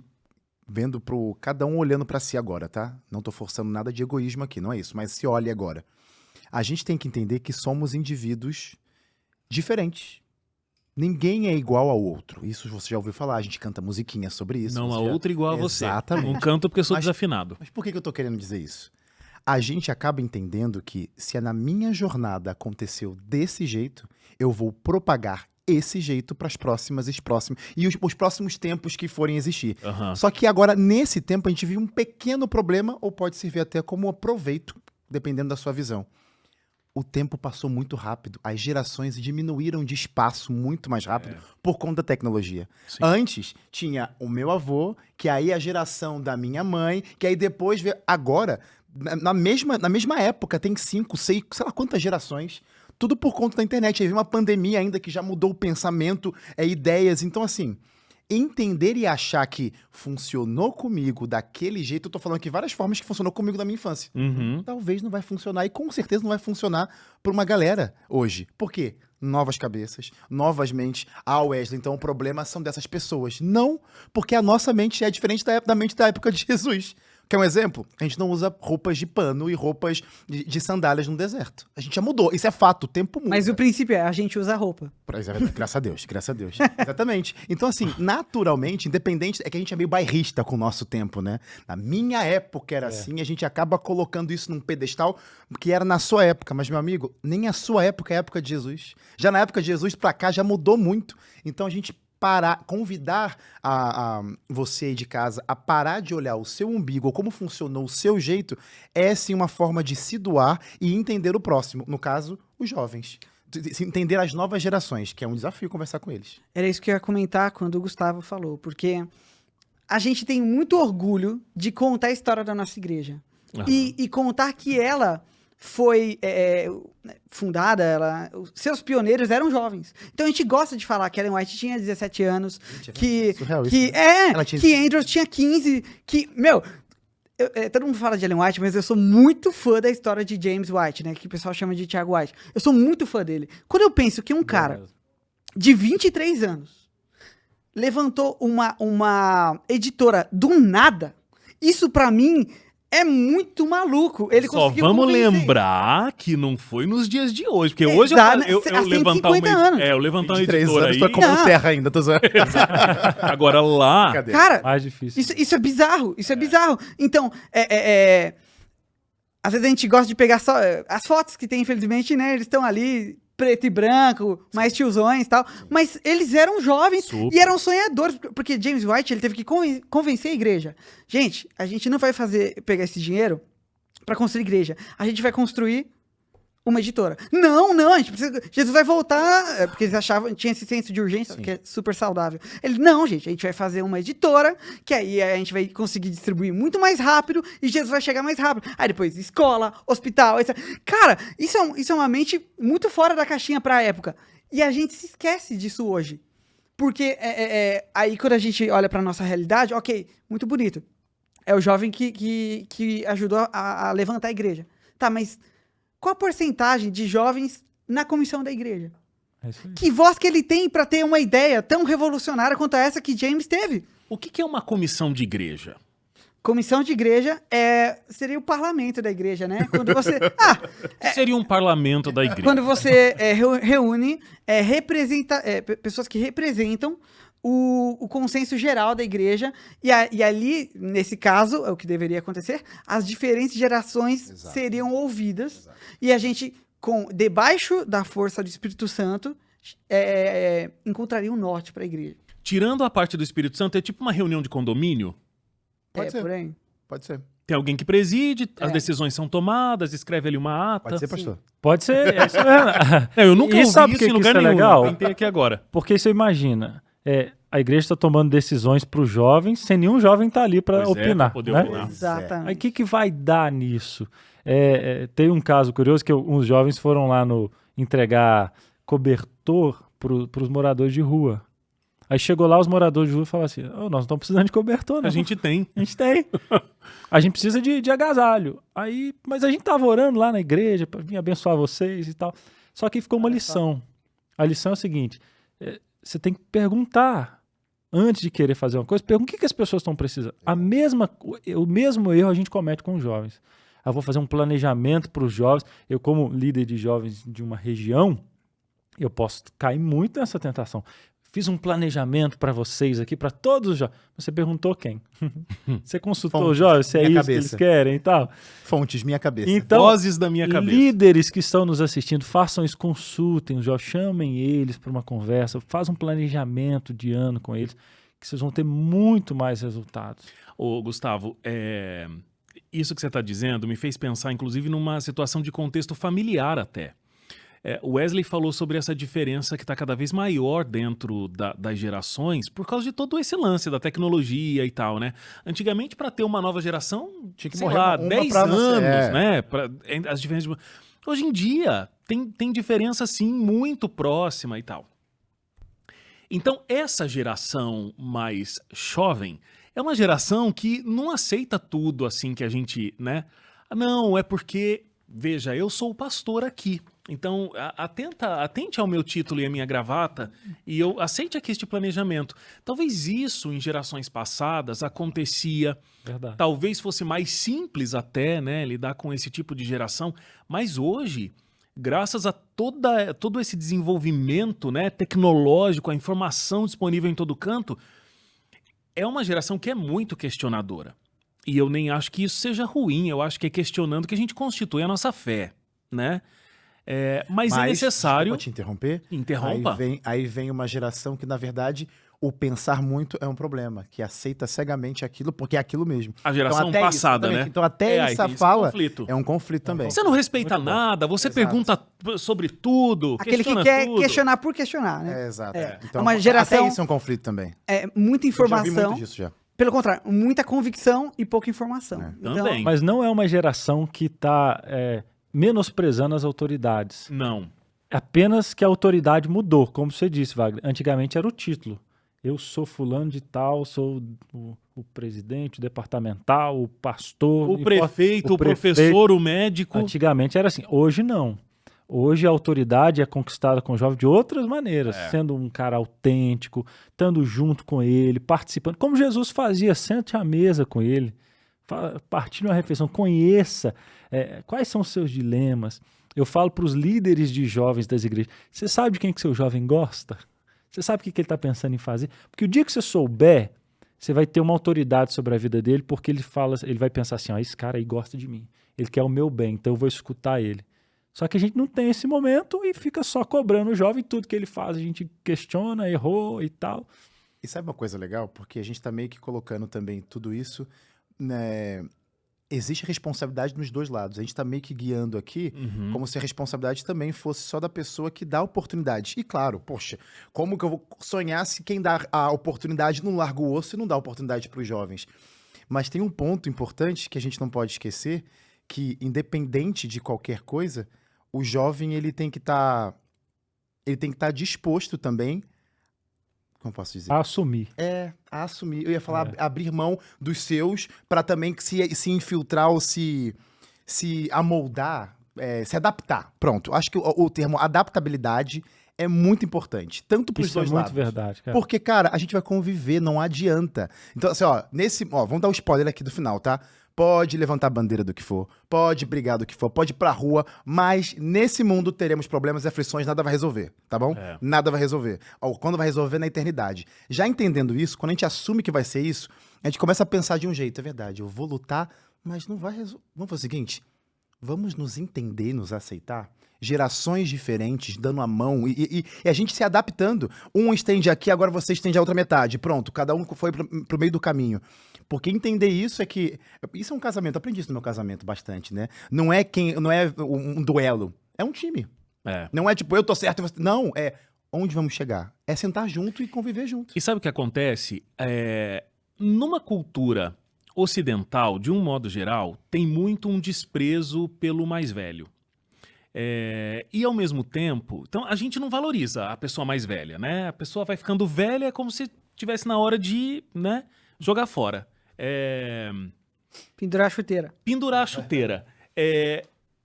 vendo pro cada um olhando pra si agora, tá? Não tô forçando nada de egoísmo aqui, não é isso, mas se olhe agora. A gente tem que entender que somos indivíduos diferentes. Ninguém é igual ao outro. Isso você já ouviu falar, a gente canta musiquinha sobre isso. Não há você já- outro igual a você. Exatamente. Não canto porque eu sou Mas- desafinado. Mas por que eu tô querendo dizer isso? A gente acaba entendendo que se na minha jornada aconteceu desse jeito, eu vou propagar esse jeito para as próximas e os próximos tempos que forem existir. Aham. Só que agora, nesse tempo, a gente viu um pequeno problema, ou pode servir até como um aproveito, dependendo da sua visão. O tempo passou muito rápido, as gerações diminuíram de espaço muito mais rápido por conta da tecnologia. Sim. Antes, tinha o meu avô, que aí a geração da minha mãe, que aí depois... Agora, na mesma época, tem 5, 6, sei lá quantas gerações... Tudo por conta da internet. Aí veio uma pandemia ainda que já mudou o pensamento, ideias. Então, assim, entender e achar que funcionou comigo daquele jeito, eu tô falando aqui várias formas que funcionou comigo na minha infância. Uhum. Talvez não vai funcionar e com certeza não vai funcionar pra uma galera hoje. Por quê? Novas cabeças, novas mentes. Ah, Wesley, então o problema são dessas pessoas. Não, porque a nossa mente é diferente da mente da época de Jesus. Quer um exemplo? A gente não usa roupas de pano e roupas de sandálias no deserto. A gente já mudou. Isso é fato, o tempo muda. Mas o princípio é, a gente usa roupa. Graças a Deus, graças a Deus. Exatamente. Então, assim, naturalmente, independente, é que a gente é meio bairrista com o nosso tempo, né? Na minha época era assim, a gente acaba colocando isso num pedestal que era na sua época. Mas, meu amigo, nem a sua época é a época de Jesus. Já na época de Jesus pra cá já mudou muito. Então, a gente convidar a você aí de casa a parar de olhar o seu umbigo ou como funcionou o seu jeito, é sim uma forma de se doar e entender o próximo. No caso, os jovens. Entender as novas gerações, que é um desafio conversar com eles. Era isso que eu ia comentar quando o Gustavo falou, porque a gente tem muito orgulho de contar a história da nossa igreja. Aham. E contar que ela foi fundada, seus pioneiros eram jovens. Então a gente gosta de falar que Ellen White tinha 17 anos, que surreal isso, Ela tinha que Andrews tinha 15, que, todo mundo fala de Ellen White, mas eu sou muito fã da história de James White, né, que o pessoal chama de Thiago White. Eu sou muito fã dele. Quando eu penso que um cara de 23 anos levantou uma editora do nada, isso pra mim é muito maluco. Ele Só conseguiu vamos convencer. lembrar que não foi nos dias de hoje. Porque hoje Exato, eu há levantar 150 anos. eu levantar uma 23 editora anos, aí. tô comendo Não. terra ainda, tô zoando. Agora lá. Cadê? Cara, Mais difícil. isso é bizarro. Isso é bizarro. Então, às vezes a gente gosta de pegar só as fotos que tem, infelizmente, né? Eles estão ali, preto e branco, mais tiozões e tal. Mas eles eram jovens Super. e eram sonhadores. Porque James White, ele teve que convencer a igreja. Gente, a gente não vai pegar esse dinheiro para construir igreja. A gente vai construir uma editora. Não, a gente precisa... Jesus vai voltar... Porque eles achavam... Tinha esse senso de urgência, Sim. que é super saudável. Ele, não, gente, a gente vai fazer uma editora, que aí a gente vai conseguir distribuir muito mais rápido e Jesus vai chegar mais rápido. Aí depois escola, hospital, etc. Cara, isso é uma mente muito fora da caixinha pra época. E a gente se esquece disso hoje. Porque aí quando a gente olha pra nossa realidade, ok, muito bonito. É o jovem que ajudou a levantar a igreja. Tá, mas qual a porcentagem de jovens na comissão da igreja? É isso aí. Que voz que ele tem para ter uma ideia tão revolucionária quanto essa que James teve? O que é uma comissão de igreja? Comissão de igreja seria o parlamento da igreja, né? Quando você... O que seria um parlamento da igreja? Quando você reúne pessoas que representam o consenso geral da igreja, e ali, nesse caso, é o que deveria acontecer, as diferentes gerações Exato. seriam ouvidas, e a gente, debaixo da força do Espírito Santo, encontraria um norte para a igreja. Tirando a parte do Espírito Santo, é tipo uma reunião de condomínio? Pode ser. Por aí. Pode ser. Tem alguém que preside, as decisões são tomadas, escreve ali uma ata. Pode ser, pastor. Pode ser, é isso mesmo. Eu nunca E ouvi sabe isso por que em que lugar isso é nenhum. legal? Eu tentei aqui agora. Porque você imagina, a igreja está tomando decisões para os jovens, sem nenhum jovem estar ali para Pois é, pra opinar. poder né? opinar. Exatamente. Aí o que vai dar nisso? Tem um caso curioso que uns jovens foram lá entregar cobertor para os moradores de rua. Aí chegou lá, os moradores de rua falaram assim, nós não estamos precisando de cobertor, não. A gente tem. A gente tem. A gente precisa de agasalho. Mas a gente estava orando lá na igreja para vir abençoar vocês e tal. Só que ficou uma lição. A lição é a seguinte, você tem que perguntar, antes de querer fazer uma coisa, pergunta o que as pessoas estão precisando. O mesmo erro a gente comete com os jovens. Eu vou fazer um planejamento para os jovens. Eu, como líder de jovens de uma região, eu posso cair muito nessa tentação. Fiz um planejamento para vocês aqui, para todos os jovens. Você perguntou quem? Você consultou os jovens se é minha isso que eles cabeça. querem e tal? Fontes, minha cabeça. Então, Vozes da minha cabeça. líderes que estão nos assistindo, façam isso, consultem os jovens, chamem eles para uma conversa, façam um planejamento de ano com eles, que vocês vão ter muito mais resultados. Ô, Gustavo, isso que você está dizendo me fez pensar, inclusive, numa situação de contexto familiar até. O Wesley falou sobre essa diferença que está cada vez maior dentro das gerações por causa de todo esse lance da tecnologia e tal, né? Antigamente, para ter uma nova geração, Tinha que sei morrer lá, uma 10 pra nascer, anos, né? As diferenças. Hoje em dia, tem diferença, sim, muito próxima e tal. Então, essa geração mais jovem é uma geração que não aceita tudo assim que a gente, né? Não, é porque, veja, eu sou o pastor aqui. Então, atente ao meu título e à minha gravata e eu aceite aqui este planejamento. Talvez isso, em gerações passadas, acontecia. Verdade. Talvez fosse mais simples até, né, lidar com esse tipo de geração. Mas hoje, graças a todo esse desenvolvimento, né, tecnológico, a informação disponível em todo canto, é uma geração que é muito questionadora. E eu nem acho que isso seja ruim, eu acho que é questionando que a gente constitui a nossa fé, né? Mas é necessário... Desculpa te interromper. Interrompa. Aí vem uma geração que, na verdade, o pensar muito é um problema, que aceita cegamente aquilo, porque é aquilo mesmo. A geração até passada, isso, né? Então, até aí essa tem esse fala conflito. é um conflito também. Você não respeita Muito bom. nada, você Exato. pergunta sobre tudo, Aquele que questiona quer tudo. questionar por questionar, né? Exato. É uma geração- Até isso é um conflito também. Muita Eu já vi informação. muito disso já. Pelo contrário, muita convicção e pouca informação. Então, Também. Mas não é uma geração que está menosprezando as autoridades. Não. É apenas que a autoridade mudou, como você disse, Wagner. Antigamente era o título. Eu sou fulano de tal, sou o presidente, o departamental, o pastor. O prefeito, o prefeito. professor, o médico. Antigamente era assim. Hoje não. Hoje a autoridade é conquistada com o jovem de outras maneiras, sendo um cara autêntico, estando junto com ele, participando. Como Jesus fazia, sente à mesa com ele, partilhe uma refeição, conheça quais são os seus dilemas. Eu falo para os líderes de jovens das igrejas, você sabe de quem que seu jovem gosta? Você sabe o que ele está pensando em fazer? Porque o dia que você souber, você vai ter uma autoridade sobre a vida dele, porque ele vai pensar assim, esse cara aí gosta de mim, ele quer o meu bem, então eu vou escutar ele. Só que a gente não tem esse momento e fica só cobrando o jovem, tudo que ele faz a gente questiona, errou e tal. E sabe uma coisa legal? Porque a gente tá meio que colocando também tudo isso, né? Existe responsabilidade nos dois lados. A gente tá meio que guiando aqui como se a responsabilidade também fosse só da pessoa que dá a oportunidade. E claro, poxa, como que eu vou sonhar se quem dá a oportunidade não larga o osso e não dá a oportunidade para os jovens? Mas tem um ponto importante que a gente não pode esquecer, que independente de qualquer coisa, o jovem ele tem que estar disposto também, como posso dizer? A assumir. A assumir. Eu ia falar abrir mão dos seus para também se infiltrar ou se amoldar, se adaptar. Pronto. Acho que o termo adaptabilidade é muito importante, tanto para os Isso é dois muito lados. verdade, cara. Porque, cara, a gente vai conviver, não adianta. Então, assim, vamos dar um spoiler aqui do final, tá? Pode levantar a bandeira do que for, pode brigar do que for, pode ir pra rua, mas nesse mundo teremos problemas e aflições, nada vai resolver, tá bom? Nada vai resolver. Ou quando vai resolver, na eternidade. Já entendendo isso, quando a gente assume que vai ser isso, a gente começa a pensar de um jeito, é verdade, eu vou lutar, mas não vai resolver. Vamos fazer o seguinte, Vamos nos entender, nos aceitar? Gerações diferentes, dando a mão e a gente se adaptando. Um estende aqui, agora você estende a outra metade. Pronto, cada um foi pro meio do caminho. Porque entender isso é que... Isso é um casamento, eu aprendi isso no meu casamento bastante, né? Não é um duelo, é um time. Não é tipo, eu tô certo e você... Não, é onde vamos chegar. É sentar junto e conviver junto. E sabe o que acontece? Numa cultura ocidental, de um modo geral, tem muito um desprezo pelo mais velho. E ao mesmo tempo, então a gente não valoriza a pessoa mais velha, né? A pessoa vai ficando velha, é como se estivesse na hora de, né, jogar fora. Pendurar a chuteira. Pendurar a chuteira.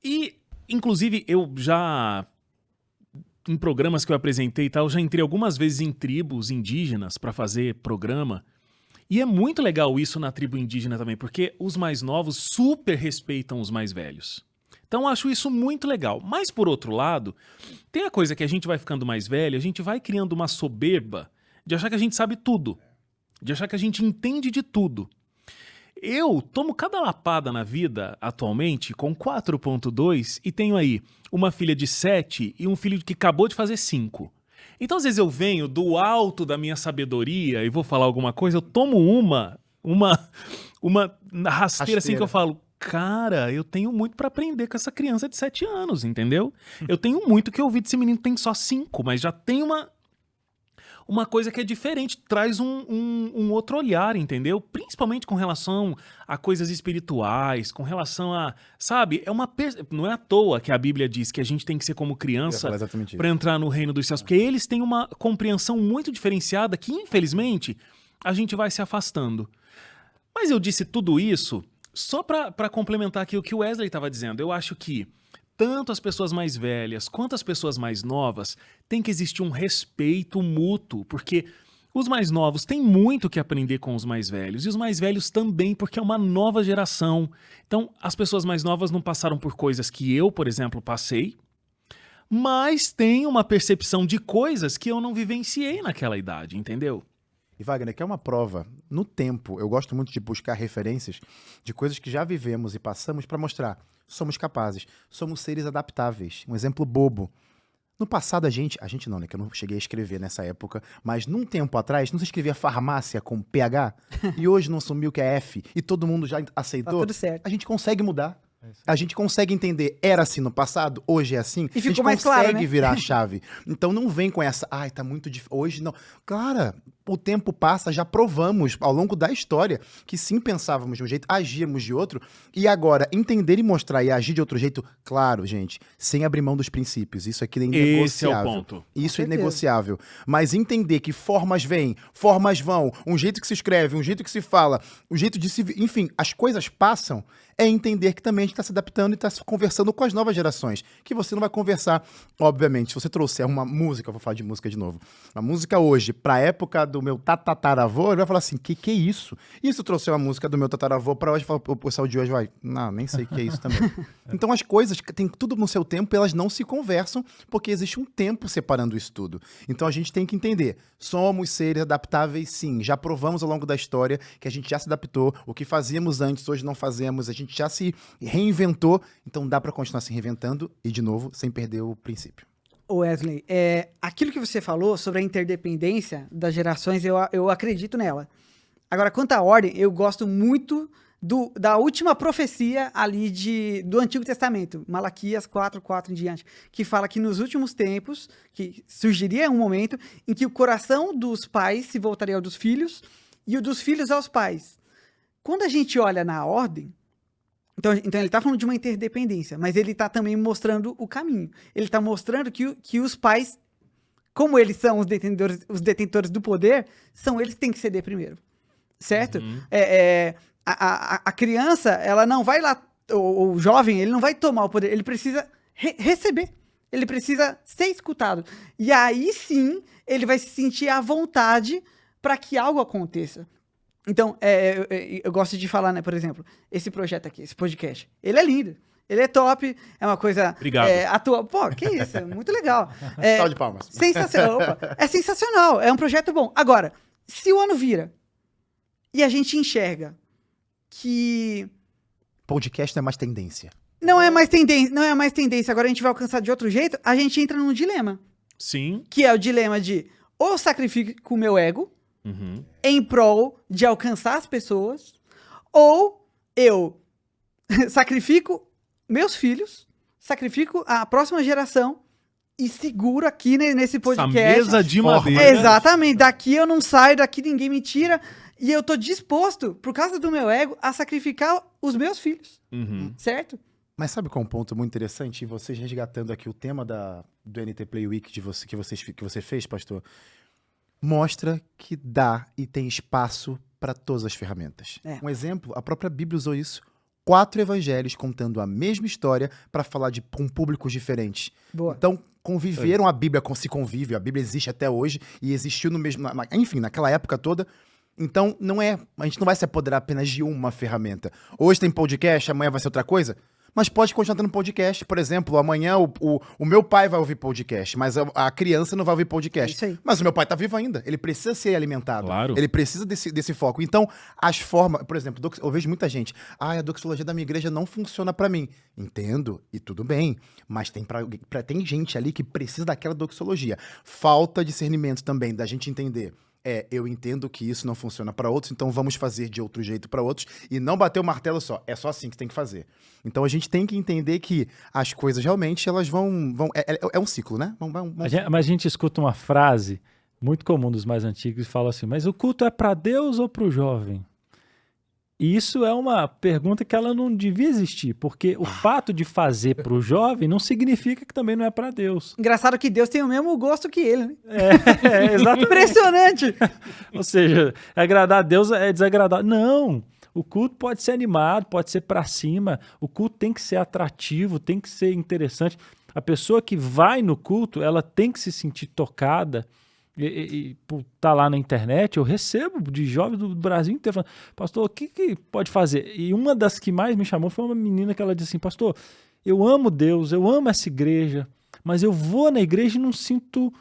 E, inclusive, eu já, em programas que eu apresentei e tal, já entrei algumas vezes em tribos indígenas para fazer programa. E é muito legal isso na tribo indígena também, porque os mais novos super respeitam os mais velhos. Então eu acho isso muito legal. Mas, por outro lado, tem a coisa que a gente vai ficando mais velho, a gente vai criando uma soberba de achar que a gente sabe tudo, de achar que a gente entende de tudo. Eu tomo cada lapada na vida, atualmente, com 4.2 e tenho aí uma filha de 7 e um filho que acabou de fazer 5. Então, às vezes eu venho do alto da minha sabedoria e vou falar alguma coisa, eu tomo uma rasteira assim que eu falo, cara, eu tenho muito pra aprender com essa criança de 7 anos, entendeu? Eu tenho muito que ouvir desse menino, tem só 5, mas já tem uma coisa que é diferente, traz um outro olhar, entendeu? Principalmente com relação a coisas espirituais, com relação a, sabe, não é à toa que a Bíblia diz que a gente tem que ser como criança para entrar no reino dos céus, porque eles têm uma compreensão muito diferenciada que, infelizmente, a gente vai se afastando. Mas eu disse tudo isso só para complementar aqui o que o Wesley estava dizendo. Eu acho que tanto as pessoas mais velhas quanto as pessoas mais novas tem que existir um respeito mútuo, porque os mais novos têm muito que aprender com os mais velhos, e os mais velhos também, porque é uma nova geração. Então, as pessoas mais novas não passaram por coisas que eu, por exemplo, passei, mas têm uma percepção de coisas que eu não vivenciei naquela idade, entendeu? E Wagner, que é uma prova no tempo, eu gosto muito de buscar referências de coisas que já vivemos e passamos para mostrar, somos capazes, somos seres adaptáveis. Um exemplo bobo. No passado a gente não, né, que eu não cheguei a escrever nessa época, mas num tempo atrás não se escrevia farmácia com PH e hoje não assumiu que é F e todo mundo já aceitou. Tá tudo certo. A gente consegue mudar. A gente consegue entender, era assim no passado, hoje é assim. E ficou a gente mais claro, consegue né? virar a chave. Então não vem com essa, tá muito difícil. Hoje não. Cara, o tempo passa, já provamos ao longo da história que sim pensávamos de um jeito, agíamos de outro. E agora, entender e mostrar e agir de outro jeito, claro, gente, sem abrir mão dos princípios. Isso aqui é inegociável. Esse é o ponto. Isso é inegociável. Mas entender que formas vêm, formas vão, um jeito que se escreve, um jeito que se fala, um jeito de se... Enfim, as coisas passam, é entender que também a gente está se adaptando e está conversando com as novas gerações. Que você não vai conversar, obviamente, se você trouxer uma música, eu vou falar de música de novo, uma música hoje, pra época do meu tataravô, ele vai falar assim, que é isso? E se eu trouxer uma música do meu tataravô pra hoje, o pessoal de hoje vai, não, nem sei o que é isso também. Então as coisas, tem tudo no seu tempo, elas não se conversam, porque existe um tempo separando isso tudo. Então a gente tem que entender, somos seres adaptáveis sim, já provamos ao longo da história que a gente já se adaptou, o que fazíamos antes, hoje não fazemos, a gente já se reinventou, então dá pra continuar se reinventando e, de novo, sem perder o princípio. Wesley, aquilo que você falou sobre a interdependência das gerações, eu acredito nela. Agora, quanto à ordem, eu gosto muito da última profecia ali do Antigo Testamento, Malaquias 4:4 em diante, que fala que nos últimos tempos, que surgiria um momento em que o coração dos pais se voltaria ao dos filhos e o dos filhos aos pais. Quando a gente olha na ordem, então ele está falando de uma interdependência, mas ele está também mostrando o caminho. Ele está mostrando que os pais, como eles são os detentores do poder, são eles que têm que ceder primeiro. Certo? Uhum. A criança, ela não vai lá, o jovem, ele não vai tomar o poder, ele precisa receber. Ele precisa ser escutado. E aí sim, ele vai se sentir à vontade para que algo aconteça. Então, eu gosto de falar, né, por exemplo, esse projeto aqui, esse podcast, ele é lindo, ele é top, é uma coisa... Obrigado. Pô, que isso, é muito legal. Salve de palmas. Sensacional, é sensacional, é um projeto bom. Agora, se o ano vira e a gente enxerga que... Podcast não é mais tendência. não é mais tendência, agora a gente vai alcançar de outro jeito, a gente entra num dilema, Sim. que é o dilema de ou sacrifico o meu ego Uhum. em prol de alcançar as pessoas, ou eu sacrifico meus filhos, sacrifico a próxima geração e seguro aqui nesse Essa podcast. mesa de Forma. madeira. Exatamente, daqui eu não saio, daqui ninguém me tira, e eu tô disposto, por causa do meu ego, a sacrificar os meus filhos, Uhum. certo? Mas sabe qual é um ponto muito interessante? E vocês resgatando aqui o tema do NT Play Week que você fez, pastor, mostra que dá e tem espaço para todas as ferramentas. É. Um exemplo, a própria Bíblia usou isso. 4 evangelhos contando a mesma história para falar com públicos diferentes. Boa. Então, conviveram, a Bíblia se convive, a Bíblia existe até hoje e existiu no mesmo, enfim, naquela época toda. Então, a gente não vai se apoderar apenas de uma ferramenta. Hoje tem podcast, amanhã vai ser outra coisa, mas pode continuar tendo podcast. Por exemplo, amanhã o meu pai vai ouvir podcast, mas a criança não vai ouvir podcast. É isso aí. Mas o meu pai tá vivo ainda, ele precisa ser alimentado. Claro. Ele precisa desse foco. Então, as formas, por exemplo, eu vejo muita gente, a doxologia da minha igreja não funciona pra mim. Entendo, e tudo bem, mas tem gente ali que precisa daquela doxologia. Falta discernimento também, da gente entender. Eu entendo que isso não funciona pra outros, então vamos fazer de outro jeito pra outros e não bater o martelo só. É só assim que tem que fazer. Então a gente tem que entender que as coisas realmente elas vão é um ciclo, né? Mas a gente escuta uma frase muito comum dos mais antigos e fala assim, mas o culto é para Deus ou para o jovem? E isso é uma pergunta que ela não devia existir, porque o fato de fazer para o jovem não significa que também não é para Deus. Engraçado que Deus tem o mesmo gosto que ele, né? Exatamente. Impressionante! Ou seja, agradar a Deus é desagradar. Não, o culto pode ser animado, pode ser para cima, o culto tem que ser atrativo, tem que ser interessante. A pessoa que vai no culto, ela tem que se sentir tocada. E por estar lá na internet, eu recebo de jovens do Brasil inteiro falando, pastor, o que pode fazer? E uma das que mais me chamou foi uma menina que ela disse assim, pastor, eu amo Deus, eu amo essa igreja, mas eu vou na igreja e não sinto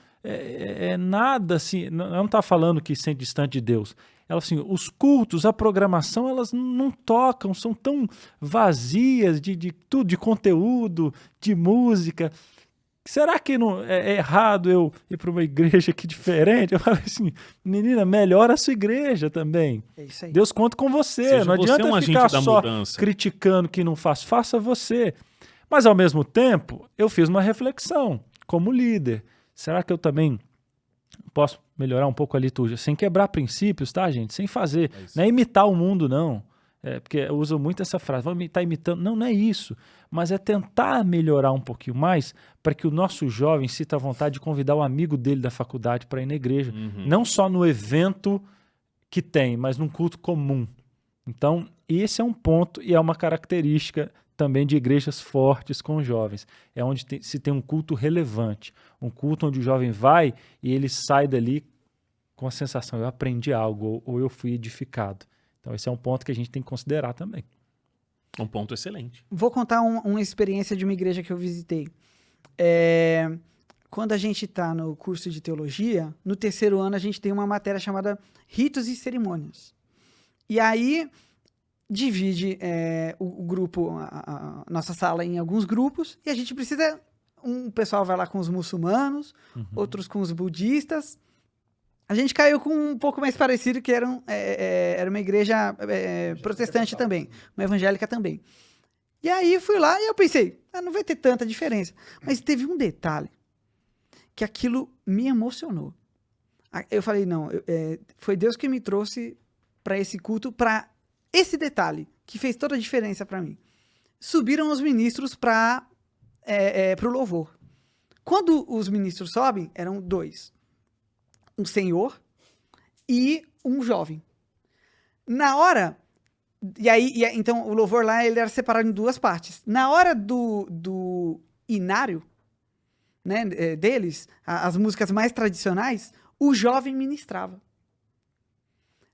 nada assim, não está falando que sente distante de Deus. Ela assim, os cultos, a programação, elas não tocam, são tão vazias de tudo, de conteúdo, de música. Será que não é errado eu ir para uma igreja aqui diferente? Eu falei assim, menina, melhora a sua igreja também. É isso aí. Deus conta com você. Seja Não você adianta um ficar agente da só mudança. criticando que não faz. Faça você. Mas, ao mesmo tempo, eu fiz uma reflexão como líder. Será que eu também posso melhorar um pouco a liturgia? Sem quebrar princípios, tá, gente? Sem fazer. Não é imitar o mundo, não. Porque eu uso muito essa frase, vamos estar imitando. Não é isso. Mas é tentar melhorar um pouquinho mais para que o nosso jovem sinta a vontade de convidar o amigo dele da faculdade para ir na igreja. Uhum. Não só no evento que tem, mas num culto comum. Então, esse é um ponto e é uma característica também de igrejas fortes com jovens. É onde se tem um culto relevante. Um culto onde o jovem vai e ele sai dali com a sensação, eu aprendi algo ou eu fui edificado. Então, esse é um ponto que a gente tem que considerar também. Um ponto excelente. Vou contar uma experiência de uma igreja que eu visitei. Quando a gente está no curso de teologia, no 3º ano a gente tem uma matéria chamada Ritos e Cerimônias. E aí divide o grupo, a nossa sala em alguns grupos, e a gente precisa... Um pessoal vai lá com os muçulmanos, outros com os budistas. A gente caiu com um pouco mais parecido, que era uma igreja protestante também, uma evangélica também. E aí fui lá e eu pensei, não vai ter tanta diferença. Mas teve um detalhe que aquilo me emocionou. Eu falei, não, foi Deus que me trouxe para esse culto, para esse detalhe, que fez toda a diferença para mim. Subiram os ministros para o louvor. Quando os ministros sobem, eram 2. Um senhor e um jovem. Na hora... Então, o louvor lá ele era separado em 2 partes. Na hora do inário, né, deles, as músicas mais tradicionais, o jovem ministrava.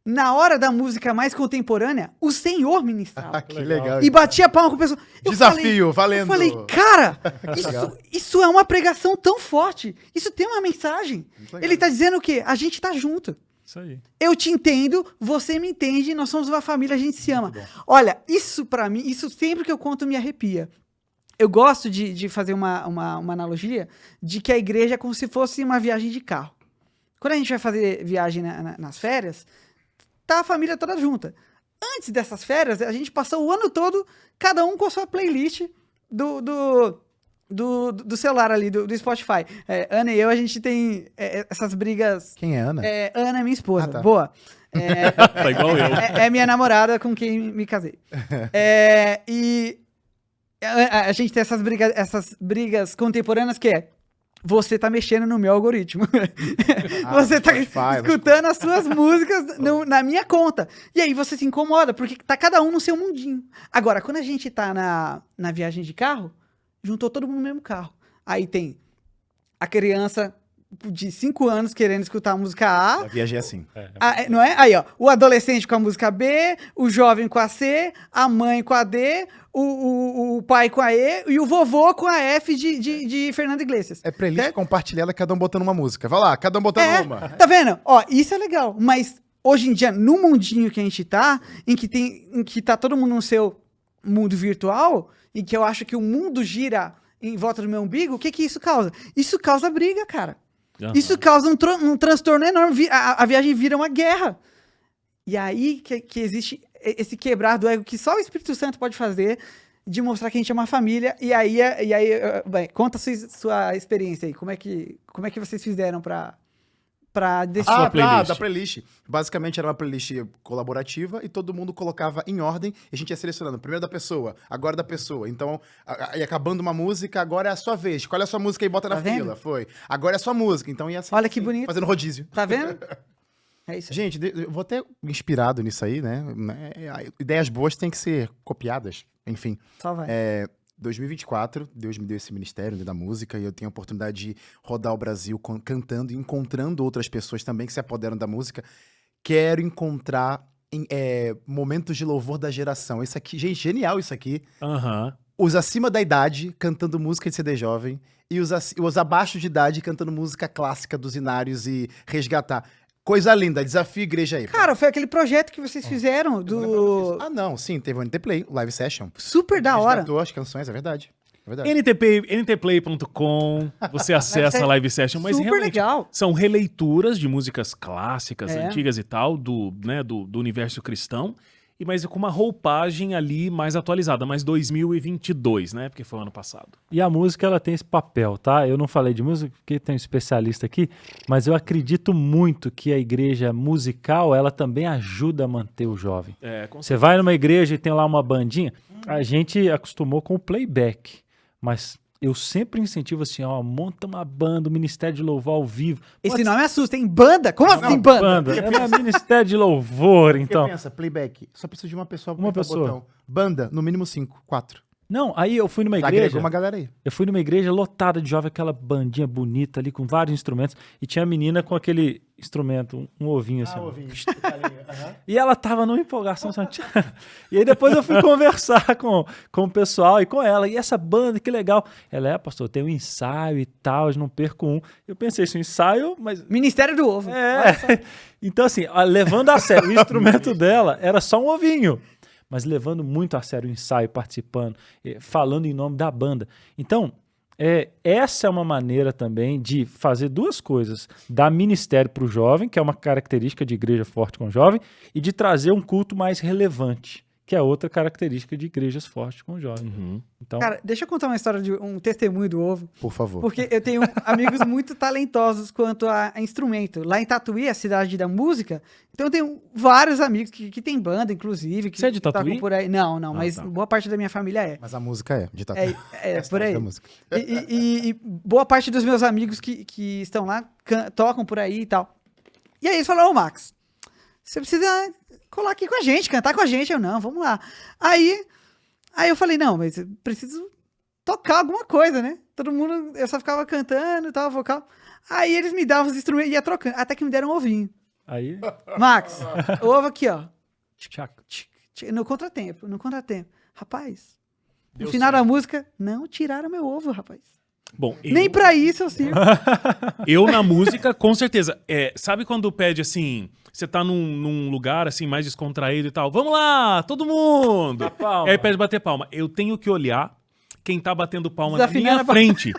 Na hora da música mais contemporânea, o senhor ministrava. Que legal. E batia palma com o pessoal. Desafio, valendo. Eu falei, cara, isso é uma pregação tão forte. Isso tem uma mensagem. Ele tá dizendo o quê? A gente tá junto. Isso aí. Eu te entendo, você me entende, nós somos uma família, a gente se ama. Olha, isso pra mim, isso sempre que eu conto me arrepia. eu gosto de fazer uma analogia de que a igreja é como se fosse uma viagem de carro. Quando a gente vai fazer viagem nas férias, tá a família toda junta. Antes dessas férias, a gente passou o ano todo, cada um com a sua playlist do celular ali, do Spotify. Ana e eu, a gente tem essas brigas... Quem é Ana? Ana é minha esposa. Ah, tá. Boa. Tá igual eu. É minha namorada com quem me casei. E a gente tem essas brigas contemporâneas que é: você tá mexendo no meu algoritmo. Você tá Spotify, escutando as suas músicas na minha conta. E aí você se incomoda, porque tá cada um no seu mundinho. Agora, quando a gente tá na viagem de carro, juntou todo mundo no mesmo carro. Aí tem a criança de 5 anos querendo escutar a música A. A viagem é assim. Não é? Aí, ó, o adolescente com a música B, o jovem com a C, a mãe com a D, o pai com a E e o vovô com a F de Fernando Iglesias. É playlist Certo? compartilhada, cada um botando uma música. Vai lá, cada um botando uma. Tá vendo? Ó, isso é legal, mas hoje em dia, no mundinho que a gente tá, em que tá todo mundo no seu mundo virtual, em que eu acho que o mundo gira em volta do meu umbigo, o que isso causa? Isso causa briga, cara. Aham. Isso causa um transtorno enorme. A viagem vira uma guerra. E aí que existe esse quebrar do ego que só o Espírito Santo pode fazer, de mostrar que a gente é uma família. E aí bem, conta a sua experiência aí. Como é que vocês fizeram pra decidir? Sua playlist. Da playlist. Basicamente era uma playlist colaborativa e todo mundo colocava em ordem e a gente ia selecionando. Primeiro da pessoa, agora da pessoa. Então, ia acabando uma música, agora é a sua vez. Escolhe a sua música e bota Tá na vendo? fila. Foi. Agora é a sua música. Então ia assim, Olha que bonito. fazendo rodízio. Tá vendo? É isso aí. Gente, eu vou até inspirado nisso aí, né? Ideias boas têm que ser copiadas. Enfim. Só vai. 2024, Deus me deu esse ministério, né, da música, e eu tenho a oportunidade de rodar o Brasil cantando e encontrando outras pessoas também que se apoderam da música. Quero encontrar momentos de louvor da geração. Isso aqui, gente, genial isso aqui. Aham. Os acima da idade cantando música de CD jovem e os abaixo de idade cantando música clássica dos Inários e resgatar. Coisa linda, desafio igreja aí. Cara, foi aquele projeto que vocês fizeram do... Ah, não, sim, teve o NT Play, o Live Session. Super da hora. Resgatou as canções, é verdade. É verdade. ntplay.com, você acessa a live session, mas Super realmente legal. são releituras de músicas clássicas, É. antigas e tal, do universo cristão, mas com uma roupagem ali mais atualizada, mais 2022, né? Porque foi o ano passado. E a música, ela tem esse papel, tá? Eu não falei de música porque tem um especialista aqui, mas eu acredito muito que a igreja musical, ela também ajuda a manter o jovem. Você vai numa igreja e tem lá uma bandinha, a gente acostumou com o playback, mas eu sempre incentivo assim, ó, monta uma banda, um ministério de louvor ao vivo. Esse nome assusta, hein? Banda? Como assim, banda? É ministério de louvor, então. Porque pensa, playback, só precisa de uma pessoa pra Uma apertar o pessoa. botão. Banda, no mínimo 5, 4. Não, aí eu fui numa Já igreja. agregou uma galera aí. Eu fui numa igreja lotada de jovem, aquela bandinha bonita ali, com vários instrumentos, e tinha a menina com aquele instrumento, um ovinho assim. ó. E ela tava numa empolgação. Sabe? E aí depois eu fui conversar com o pessoal e com ela. E essa banda, que legal. Ela, pastor, tem um ensaio e tal, eu não perco um. Eu pensei, isso é um ensaio, mas... Ministério do Ovo. Então assim, levando a sério, o instrumento dela era só um ovinho. Mas levando muito a sério o ensaio, participando, falando em nome da banda. Então, essa é uma maneira também de fazer duas coisas. Dar ministério para o jovem, que é uma característica de igreja forte com jovem, e de trazer um culto mais relevante, que é outra característica de igrejas fortes com jovem. Uhum. Então, Cara, deixa eu contar uma história de um testemunho do Ovo. Por favor. Porque eu tenho amigos muito talentosos quanto a instrumento. Lá em Tatuí, a cidade da música, então eu tenho vários amigos que têm banda, inclusive. Que Você é de tocam Tatuí? por aí. Não, mas tá. boa parte da minha família é. Mas a música é, de tatu. É por aí. Da música. E boa parte dos meus amigos que estão lá tocam por aí e tal. E aí eles falaram, ô Max, você precisa colar aqui com a gente, cantar com a gente. Eu, não, vamos lá. Aí eu falei, não, mas eu preciso tocar alguma coisa, né? Todo mundo, eu só ficava cantando e tal, vocal. Aí eles me davam os instrumentos e ia trocando, até que me deram um ovinho. aí... Max, ovo aqui, ó. Tchac. No contratempo. Rapaz, no Deu final certo. da música, não tiraram meu ovo, rapaz. Bom, Nem pra isso eu sirvo. eu na música, com certeza. Sabe quando pede assim, você tá num lugar assim mais descontraído e tal, vamos lá, todo mundo. Palma. E aí pede bater palma. Eu tenho que olhar quem tá batendo palma na Desafinando minha a palma. frente.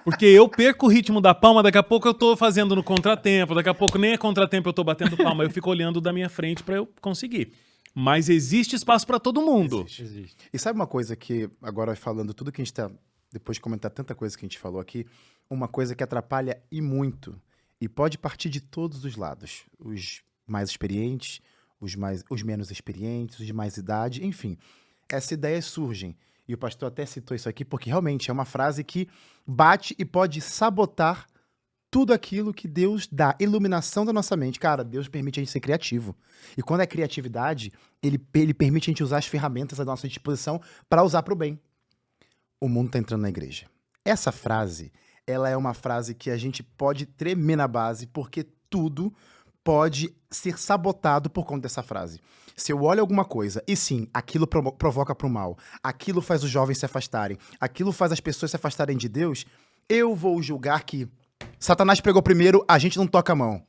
Porque eu perco o ritmo da palma, daqui a pouco eu tô fazendo no contratempo, daqui a pouco nem é contratempo, eu tô batendo palma, eu fico olhando da minha frente pra eu conseguir. Mas existe espaço pra todo mundo. Existe. E sabe uma coisa que, agora falando tudo que a gente tá, depois de comentar tanta coisa que a gente falou aqui, uma coisa que atrapalha e muito, e pode partir de todos os lados, os mais experientes, os menos experientes, os de mais idade, enfim, essas ideias surgem. E o pastor até citou isso aqui, porque realmente é uma frase que bate e pode sabotar tudo aquilo que Deus dá, iluminação da nossa mente. Cara, Deus permite a gente ser criativo. E quando é criatividade, ele permite a gente usar as ferramentas à nossa disposição para usar para o bem. O mundo está entrando na igreja. Essa frase, ela é uma frase que a gente pode tremer na base, porque tudo pode ser sabotado por conta dessa frase. Se eu olho alguma coisa, e sim, aquilo provoca para o mal, aquilo faz os jovens se afastarem, aquilo faz as pessoas se afastarem de Deus, eu vou julgar que Satanás pegou primeiro, a gente não toca a mão.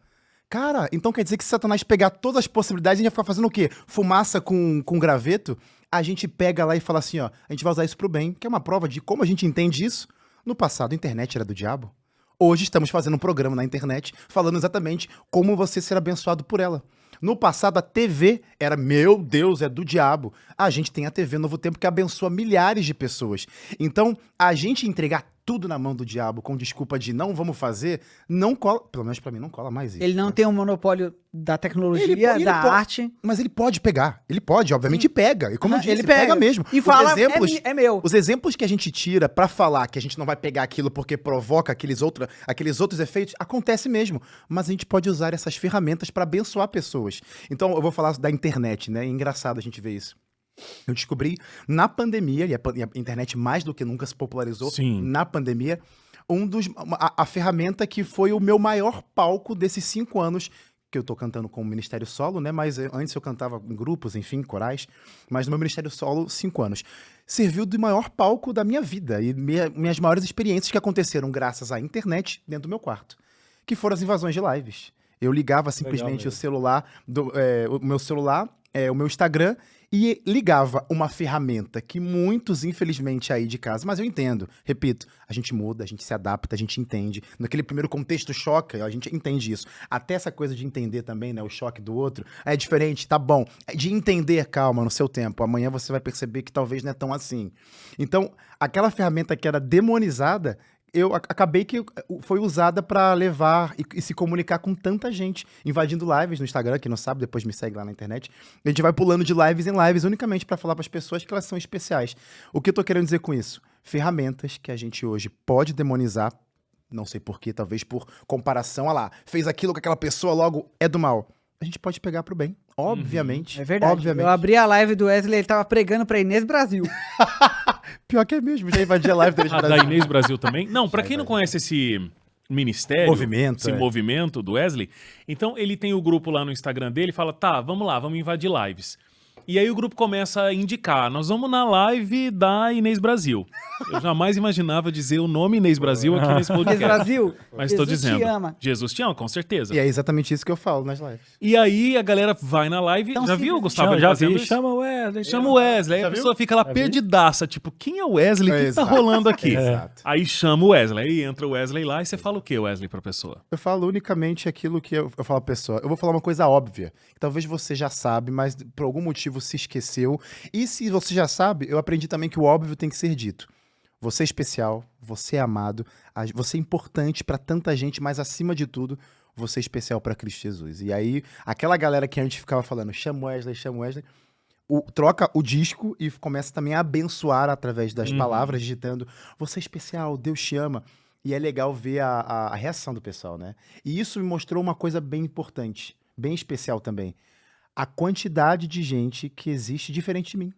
Cara, então quer dizer que se Satanás pegar todas as possibilidades, a gente vai ficar fazendo o quê? Fumaça com graveto? A gente pega lá e fala assim, ó, a gente vai usar isso pro bem, que é uma prova de como a gente entende isso. No passado, a internet era do diabo. Hoje estamos fazendo um programa na internet falando exatamente como você ser abençoado por ela. No passado, a TV era, meu Deus, é do diabo. A gente tem a TV Novo Tempo que abençoa milhares de pessoas. Então, a gente entregar tudo na mão do diabo com desculpa de não vamos fazer, não cola, pelo menos pra mim, não cola mais isso. Ele não tem um monopólio da tecnologia, Ele da pode- arte. Mas ele pode pegar, ele pode, obviamente pega. E como eu Aham, disse, ele ele pega pega mesmo. E Os fala, exemplos- é meu. Os exemplos que a gente tira pra falar que a gente não vai pegar aquilo porque provoca aqueles outros efeitos, acontece mesmo. Mas a gente pode usar essas ferramentas pra abençoar pessoas. Então, eu vou falar da internet, né? É engraçado a gente ver isso. Eu descobri na pandemia, e a internet mais do que nunca se popularizou Sim. na pandemia, a ferramenta que foi o meu maior palco desses 5 anos que eu tô cantando com o Ministério Solo, né? Mas antes eu cantava em grupos, enfim, corais. Mas no meu Ministério Solo, 5 anos. Serviu de maior palco da minha vida e minhas maiores experiências que aconteceram graças à internet dentro do meu quarto. Que foram as invasões de lives. Eu ligava simplesmente o mesmo. celular, o meu celular, o meu Instagram, e ligava uma ferramenta que muitos, infelizmente, aí de casa, mas eu entendo, repito, a gente muda, a gente se adapta, a gente entende. Naquele primeiro contexto choca, a gente entende isso. Até essa coisa de entender também, né, o choque do outro, é diferente, tá bom. De entender, calma, no seu tempo. Amanhã você vai perceber que talvez não é tão assim. Então, aquela ferramenta que era demonizada, eu acabei que foi usada pra levar e se comunicar com tanta gente, invadindo lives no Instagram, quem não sabe, depois me segue lá na internet. A gente vai pulando de lives em lives unicamente pra falar pras pessoas que elas são especiais. O que eu tô querendo dizer com isso? Ferramentas que a gente hoje pode demonizar, não sei porquê, talvez por comparação, olha lá, fez aquilo com aquela pessoa, logo é do mal. A gente pode pegar pro bem, obviamente. É verdade. Obviamente. Eu abri a live do Wesley, ele tava pregando pra Inês Brasil. Pior que é mesmo, já invadi a live deles. A da Inês Brasil também? Não, pra quem não conhece esse ministério, Movimento, esse movimento do Wesley, então ele tem o grupo lá no Instagram dele e fala, tá, vamos lá, vamos invadir lives. E aí o grupo começa a indicar, nós vamos na live da Inês Brasil. Eu jamais imaginava dizer o nome Inês Brasil aqui nesse Inês podcast. Brasil, Mas tô Jesus dizendo. te ama. Jesus te ama, com certeza. E é exatamente isso que eu falo nas lives. E aí a galera vai na live. Então, já sim, viu, Gustavo? Chama, ele já fazendo vi, isso? chama o Wesley. Chama o Wesley. Aí Já a pessoa fica lá vi. perdidaça. Tipo, quem é o Wesley? O que tá Exato. rolando aqui? Exato. Aí chama o Wesley. Aí entra o Wesley lá e você fala o que, Wesley, pra pessoa? Eu falo unicamente aquilo que eu falo pra pessoa. Eu vou falar uma coisa óbvia, que talvez você já sabe, mas por algum motivo se esqueceu. E se você já sabe, eu aprendi também que o óbvio tem que ser dito. Você é especial, você é amado, você é importante pra tanta gente, mas acima de tudo, você é especial pra Cristo Jesus. E aí, aquela galera que antes ficava falando, chama o Wesley, troca o disco e começa também a abençoar através das palavras, digitando, você é especial, Deus te ama. E é legal ver a reação do pessoal, né? E isso me mostrou uma coisa bem importante, bem especial também. A quantidade de gente que existe diferente de mim.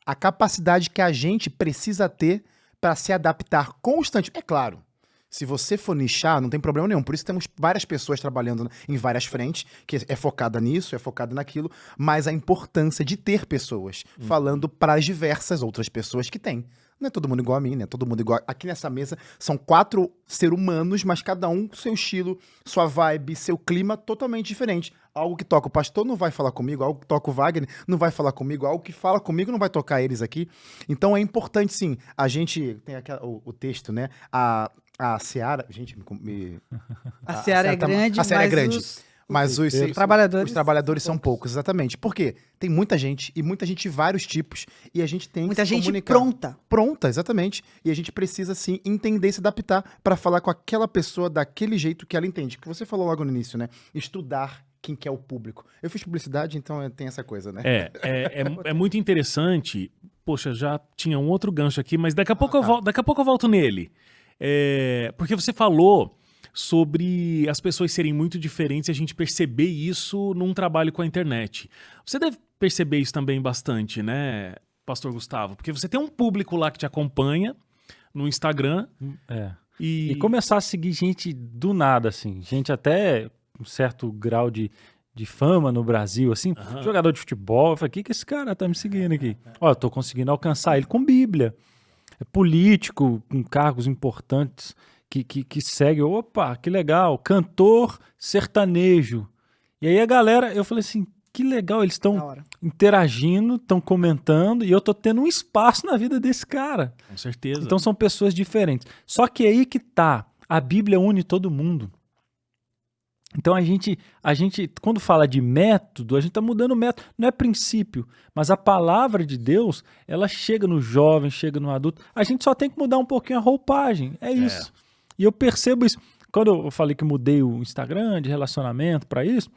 A capacidade que a gente precisa ter para se adaptar constantemente. É claro, se você for nichar, não tem problema nenhum. Por isso temos várias pessoas trabalhando em várias frentes, que é focada nisso, é focada naquilo, mas a importância de ter pessoas falando para as diversas outras pessoas que têm. Não é todo mundo igual a mim, né? Todo mundo igual. Aqui nessa mesa são 4 seres humanos, mas cada um com seu estilo, sua vibe, seu clima totalmente diferente. Algo que toca o pastor não vai falar comigo, algo que toca o Wagner não vai falar comigo, algo que fala comigo não vai tocar eles aqui. Então é importante, sim, a gente tem o texto, né? A seara, gente, A seara é grande, a seara é mas grande. os Mas os trabalhadores são poucos, exatamente. Por quê? Tem muita gente, e muita gente de vários tipos, e a gente tem muita que se gente comunicar. pronta. Pronta, exatamente. E a gente precisa, sim, entender e se adaptar para falar com aquela pessoa daquele jeito que ela entende. Que você falou logo no início, né? Estudar quem que é o público. Eu fiz publicidade, então tem essa coisa, né? É muito interessante. Poxa, já tinha um outro gancho aqui, mas daqui a pouco eu volto nele. Porque você falou sobre as pessoas serem muito diferentes e a gente perceber isso num trabalho com a internet. Você deve perceber isso também bastante, né, Pastor Gustavo? Porque você tem um público lá que te acompanha no Instagram. E começar a seguir gente do nada, assim. Gente até um certo grau de fama no Brasil, assim. Jogador de futebol. Eu falei, o que esse cara tá me seguindo aqui? Ó, eu tô conseguindo alcançar ele com Bíblia. É político, com cargos importantes, que segue. Opa, que legal. Cantor sertanejo. E aí a galera, eu falei assim, que legal, eles estão interagindo, estão comentando, e eu tô tendo um espaço na vida desse cara. Com certeza. Então são pessoas diferentes. Só que aí que tá, a Bíblia une todo mundo. Então a gente, quando fala de método, a gente está mudando o método. Não é princípio, mas a palavra de Deus, ela chega no jovem, chega no adulto. A gente só tem que mudar um pouquinho a roupagem, é isso. E eu percebo isso. Quando eu falei que mudei o Instagram de relacionamento para isso,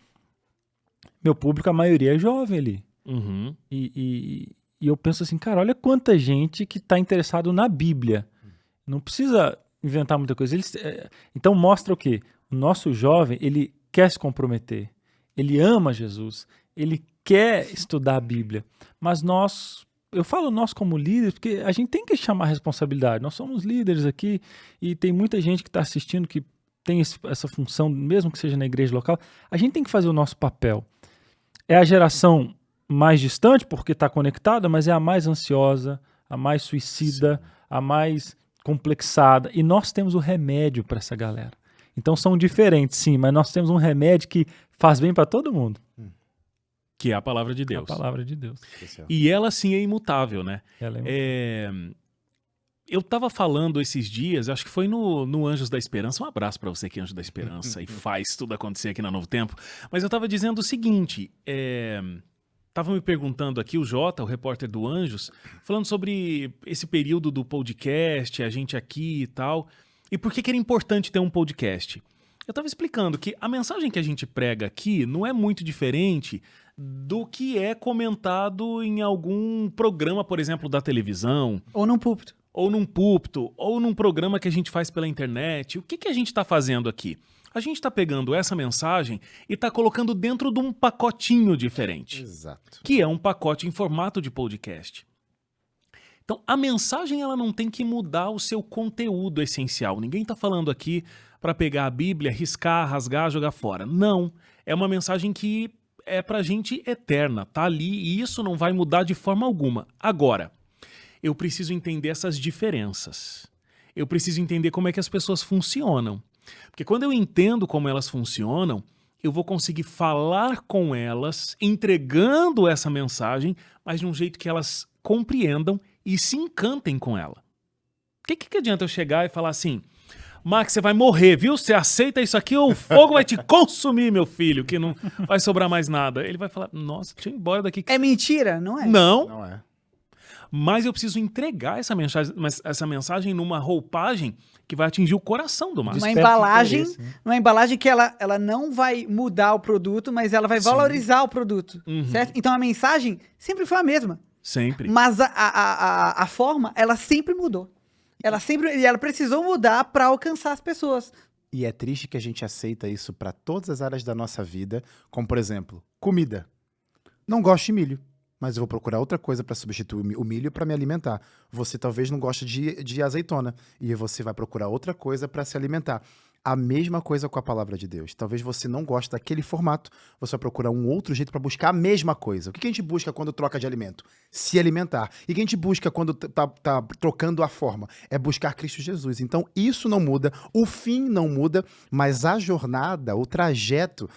meu público, a maioria é jovem ali. Uhum. E eu penso assim, cara, olha quanta gente que está interessado na Bíblia. Não precisa inventar muita coisa. Então mostra o quê? O nosso jovem, ele quer se comprometer, ele ama Jesus, ele quer estudar a Bíblia, mas eu falo nós como líderes, porque a gente tem que chamar a responsabilidade, nós somos líderes aqui e tem muita gente que está assistindo que tem essa função, mesmo que seja na igreja local, a gente tem que fazer o nosso papel. É a geração mais distante, porque está conectada, mas é a mais ansiosa, a mais suicida, a mais complexada, e nós temos o remédio para essa galera. Então são diferentes, sim, mas nós temos um remédio que faz bem para todo mundo. Que é a palavra de Deus. A palavra de Deus. E ela sim é imutável, né? Ela é imutável. Eu tava falando esses dias, acho que foi no Anjos da Esperança, um abraço para você que é Anjo da Esperança e faz tudo acontecer aqui na Novo Tempo, mas eu tava dizendo o seguinte, tava me perguntando aqui, o Jota, o repórter do Anjos, falando sobre esse período do podcast, a gente aqui e tal, e por que era importante ter um podcast. Eu tava explicando que a mensagem que a gente prega aqui não é muito diferente do que é comentado em algum programa, por exemplo, da televisão. Ou num púlpito. Ou num púlpito, ou num programa que a gente faz pela internet. O que a gente está fazendo aqui? A gente está pegando essa mensagem e está colocando dentro de um pacotinho diferente. Exato. Que é um pacote em formato de podcast. Então, a mensagem ela não tem que mudar o seu conteúdo essencial. Ninguém está falando aqui para pegar a Bíblia, riscar, rasgar, jogar fora. Não. É uma mensagem que é para gente eterna. Tá ali e isso não vai mudar de forma alguma. Agora, eu preciso entender essas diferenças. Eu preciso entender como é que as pessoas funcionam. Porque quando eu entendo como elas funcionam, eu vou conseguir falar com elas, entregando essa mensagem, mas de um jeito que elas compreendam e se encantem com ela. O que adianta eu chegar e falar assim, Max, você vai morrer, viu? Você aceita isso aqui ou o fogo vai te consumir, meu filho, que não vai sobrar mais nada. Ele vai falar, nossa, deixa eu ir embora daqui. É mentira? Não é? Não é. Mas eu preciso entregar essa mensagem numa roupagem que vai atingir o coração do Márcio. Uma embalagem que ela não vai mudar o produto, mas ela vai valorizar o produto, certo? Então a mensagem sempre foi a mesma. Sempre. Mas a forma, ela sempre mudou. Ela precisou mudar para alcançar as pessoas. E é triste que a gente aceita isso para todas as áreas da nossa vida, como por exemplo, comida. Não gosto de milho, mas eu vou procurar outra coisa para substituir o milho para me alimentar. Você talvez não goste de azeitona e você vai procurar outra coisa para se alimentar. A mesma coisa com a palavra de Deus. Talvez você não goste daquele formato, você vai procurar um outro jeito para buscar a mesma coisa. O que a gente busca quando troca de alimento? Se alimentar. E o que a gente busca quando tá trocando a forma? É buscar Cristo Jesus. Então, isso não muda, o fim não muda, mas a jornada, o trajeto,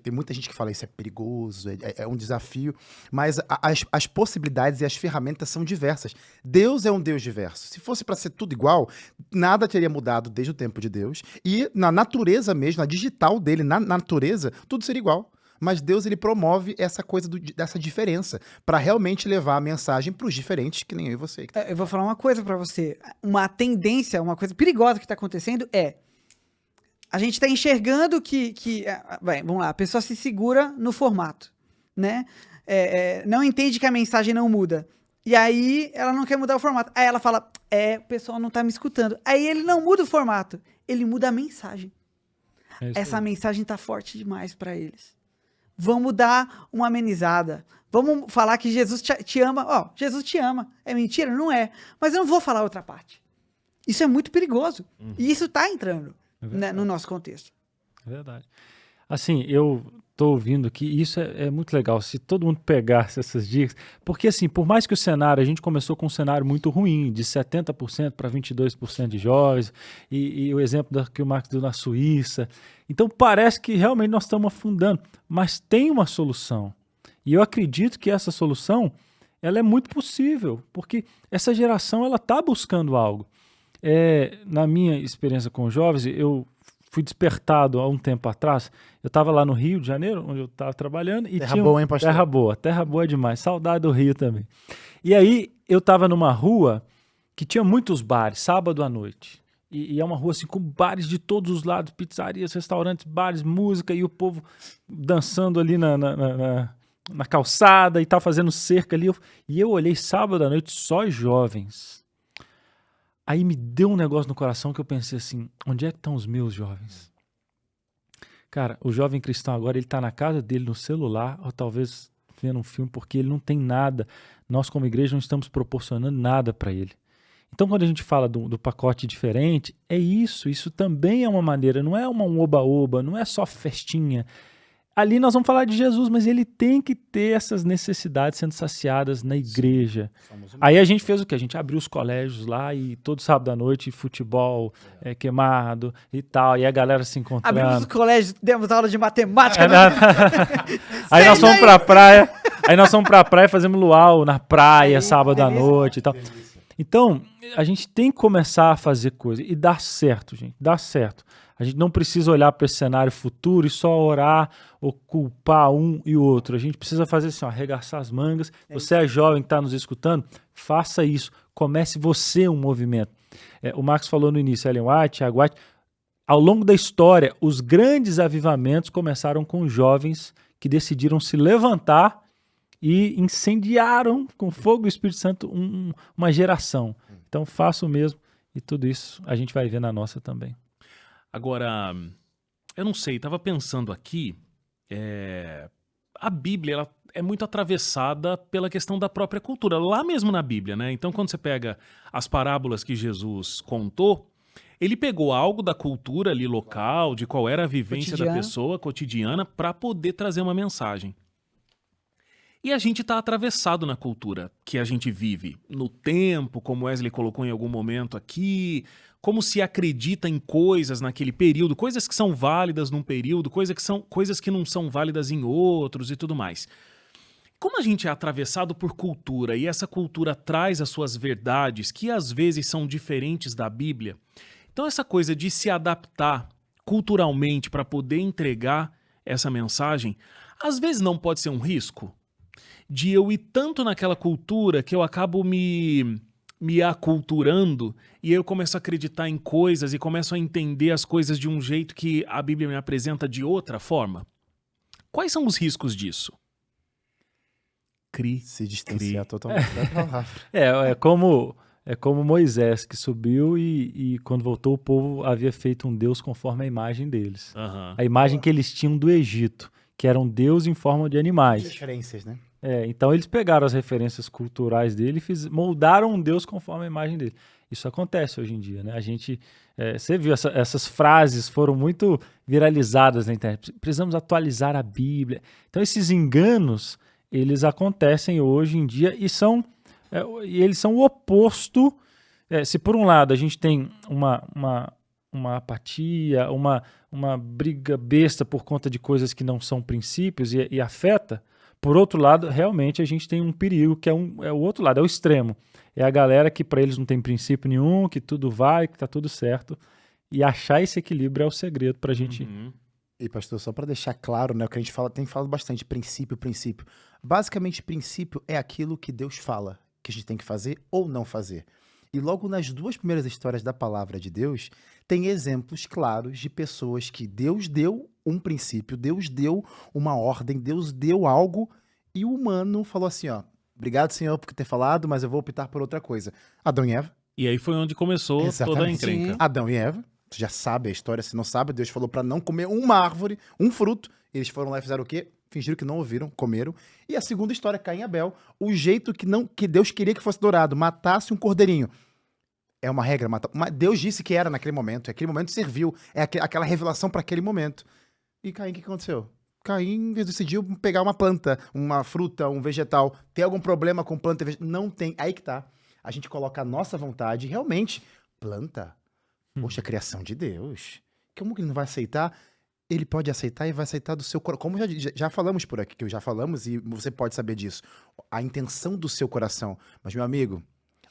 tem muita gente que fala isso é perigoso, é um desafio, mas as possibilidades e as ferramentas são diversas. Deus é um Deus diverso. Se fosse para ser tudo igual, nada teria mudado desde o tempo de Deus. E na natureza mesmo, na digital dele, na natureza, tudo seria igual. Mas Deus, ele promove essa coisa dessa diferença para realmente levar a mensagem para os diferentes, que nem eu e você. Eu vou falar uma coisa para você. Uma tendência, uma coisa perigosa que está acontecendo a gente está enxergando vamos lá, a pessoa se segura no formato, né? Não entende que a mensagem não muda. E aí ela não quer mudar o formato. Aí ela fala, o pessoal não tá me escutando. Aí ele não muda o formato, ele muda a mensagem. Essa mensagem tá forte demais para eles. Vamos dar uma amenizada. Vamos falar que Jesus te ama. Jesus te ama. É mentira? Não é. Mas eu não vou falar outra parte. Isso é muito perigoso. E isso tá entrando no nosso contexto. É verdade. Assim, eu tô ouvindo aqui, e isso é muito legal, se todo mundo pegasse essas dicas, porque assim, por mais que o cenário, a gente começou com um cenário muito ruim, de 70% para 22% de jovens, e o exemplo que o Marcos deu na Suíça, então parece que realmente nós estamos afundando, mas tem uma solução, e eu acredito que essa solução, ela é muito possível, porque essa geração, ela está buscando algo. Na minha experiência com os jovens, eu fui despertado há um tempo atrás. Eu estava lá no Rio de Janeiro, onde eu estava trabalhando. E boa, hein, pastor? Terra boa demais. Saudade do Rio também. E aí, eu estava numa rua que tinha muitos bares, sábado à noite. E é uma rua assim com bares de todos os lados, pizzarias, restaurantes, bares, música, e o povo dançando ali na calçada e tal, fazendo cerca ali. E eu olhei sábado à noite, só jovens. Aí me deu um negócio no coração que eu pensei assim, onde é que estão os meus jovens? Cara, o jovem cristão agora, ele está na casa dele, no celular, ou talvez vendo um filme, porque ele não tem nada. Nós, como igreja, não estamos proporcionando nada para ele. Então, quando a gente fala do pacote diferente, isso também é uma maneira, não é um oba-oba, não é só festinha. Ali nós vamos falar de Jesus, mas ele tem que ter essas necessidades sendo saciadas na igreja. Aí a gente fez o quê? A gente abriu os colégios lá e todo sábado à noite, futebol queimado e tal, e a galera se encontrando. Abrimos os colégios, demos aula de matemática. Aí nós fomos pra praia, e fazemos luau na praia, sábado à noite e tal. Então, a gente tem que começar a fazer coisa e dá certo, gente, dá certo. A gente não precisa olhar para esse cenário futuro e só orar ou culpar um e o outro. A gente precisa fazer assim, arregaçar as mangas. Você é jovem que está nos escutando, faça isso. Comece você um movimento. O Marcos falou no início, Ellen White, Thiago White. Ao longo da história, os grandes avivamentos começaram com jovens que decidiram se levantar e incendiaram com fogo do Espírito Santo uma geração. Então faça o mesmo e tudo isso a gente vai ver na nossa também. Agora, eu não sei, estava pensando aqui, a Bíblia ela é muito atravessada pela questão da própria cultura, lá mesmo na Bíblia, né? Então, quando você pega as parábolas que Jesus contou, ele pegou algo da cultura ali local, de qual era a vivência da pessoa cotidiana, para poder trazer uma mensagem. E a gente está atravessado na cultura que a gente vive, no tempo, como Wesley colocou em algum momento aqui, como se acredita em coisas naquele período, coisas que são válidas num período, coisas que não são válidas em outros e tudo mais. Como a gente é atravessado por cultura e essa cultura traz as suas verdades, que às vezes são diferentes da Bíblia, então essa coisa de se adaptar culturalmente para poder entregar essa mensagem, às vezes não pode ser um risco? De eu ir tanto naquela cultura que eu acabo me aculturando e eu começo a acreditar em coisas e começo a entender as coisas de um jeito que a Bíblia me apresenta de outra forma. Quais são os riscos disso? Se distanciar totalmente da palavra. É como Moisés, que subiu e quando voltou o povo havia feito um Deus conforme a imagem deles. Uhum. A imagem que eles tinham do Egito, que era um Deus em forma de animais. Referências, né? Então eles pegaram as referências culturais dele e moldaram um Deus conforme a imagem dele. Isso acontece hoje em dia, né? A gente, você viu, essas frases foram muito viralizadas na internet. Precisamos atualizar a Bíblia. Então esses enganos, eles acontecem hoje em dia e eles são o oposto. Se por um lado a gente tem uma apatia, uma briga besta por conta de coisas que não são princípios e afeta, por outro lado, realmente a gente tem um perigo que é o outro lado, é o extremo. É a galera que para eles não tem princípio nenhum, que tudo vai, que tá tudo certo. E achar esse equilíbrio é o segredo pra gente. Uhum. E pastor, só para deixar claro, né, o que a gente fala, tem falado bastante, princípio. Basicamente, princípio é aquilo que Deus fala, que a gente tem que fazer ou não fazer. E logo nas 2 primeiras histórias da palavra de Deus, tem exemplos claros de pessoas que Deus deu um princípio, Deus deu uma ordem, Deus deu algo, e o humano falou assim, ó, obrigado, Senhor, por ter falado, mas eu vou optar por outra coisa. Adão e Eva. E aí foi onde começou toda a Exatamente. encrenca. Adão e Eva. Você já sabe a história, se não sabe, Deus falou para não comer uma árvore, um fruto. Eles foram lá e fizeram o quê? Fingiram que não ouviram, comeram. E a segunda história, Caim e Abel, o jeito que Deus queria que fosse adorado, matasse um cordeirinho. É uma regra, Deus disse que era naquele momento, aquele momento serviu, é aquela revelação para aquele momento. E Caim, o que aconteceu? Caim decidiu pegar uma planta, uma fruta, um vegetal. Tem algum problema com planta e vegetal? Não tem. Aí que tá. A gente coloca a nossa vontade, realmente, planta. Poxa, criação de Deus. Como que ele não vai aceitar? Ele pode aceitar e vai aceitar do seu coração. Como já falamos por aqui, que já falamos e você pode saber disso. A intenção do seu coração. Mas, meu amigo,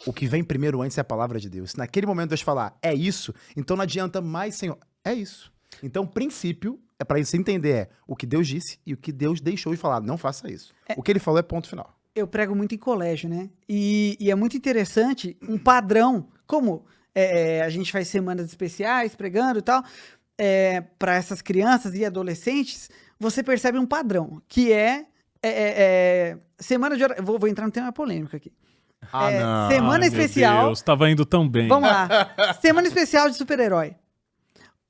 o que vem primeiro antes é a palavra de Deus. Se naquele momento Deus falar, é isso, então não adianta mais, Senhor. É isso. Então, o princípio, para você entender, é o que Deus disse e o que Deus deixou de falar. Não faça isso. O que ele falou é ponto final. Eu prego muito em colégio, né? E é muito interessante um padrão, como a gente faz semanas especiais pregando e tal, para essas crianças e adolescentes, você percebe um padrão, que semana de oração. Vou entrar no tema polêmico aqui. Não. Semana Ai, especial. Meu Deus, tava indo tão bem. Vamos lá. Semana especial de super-herói.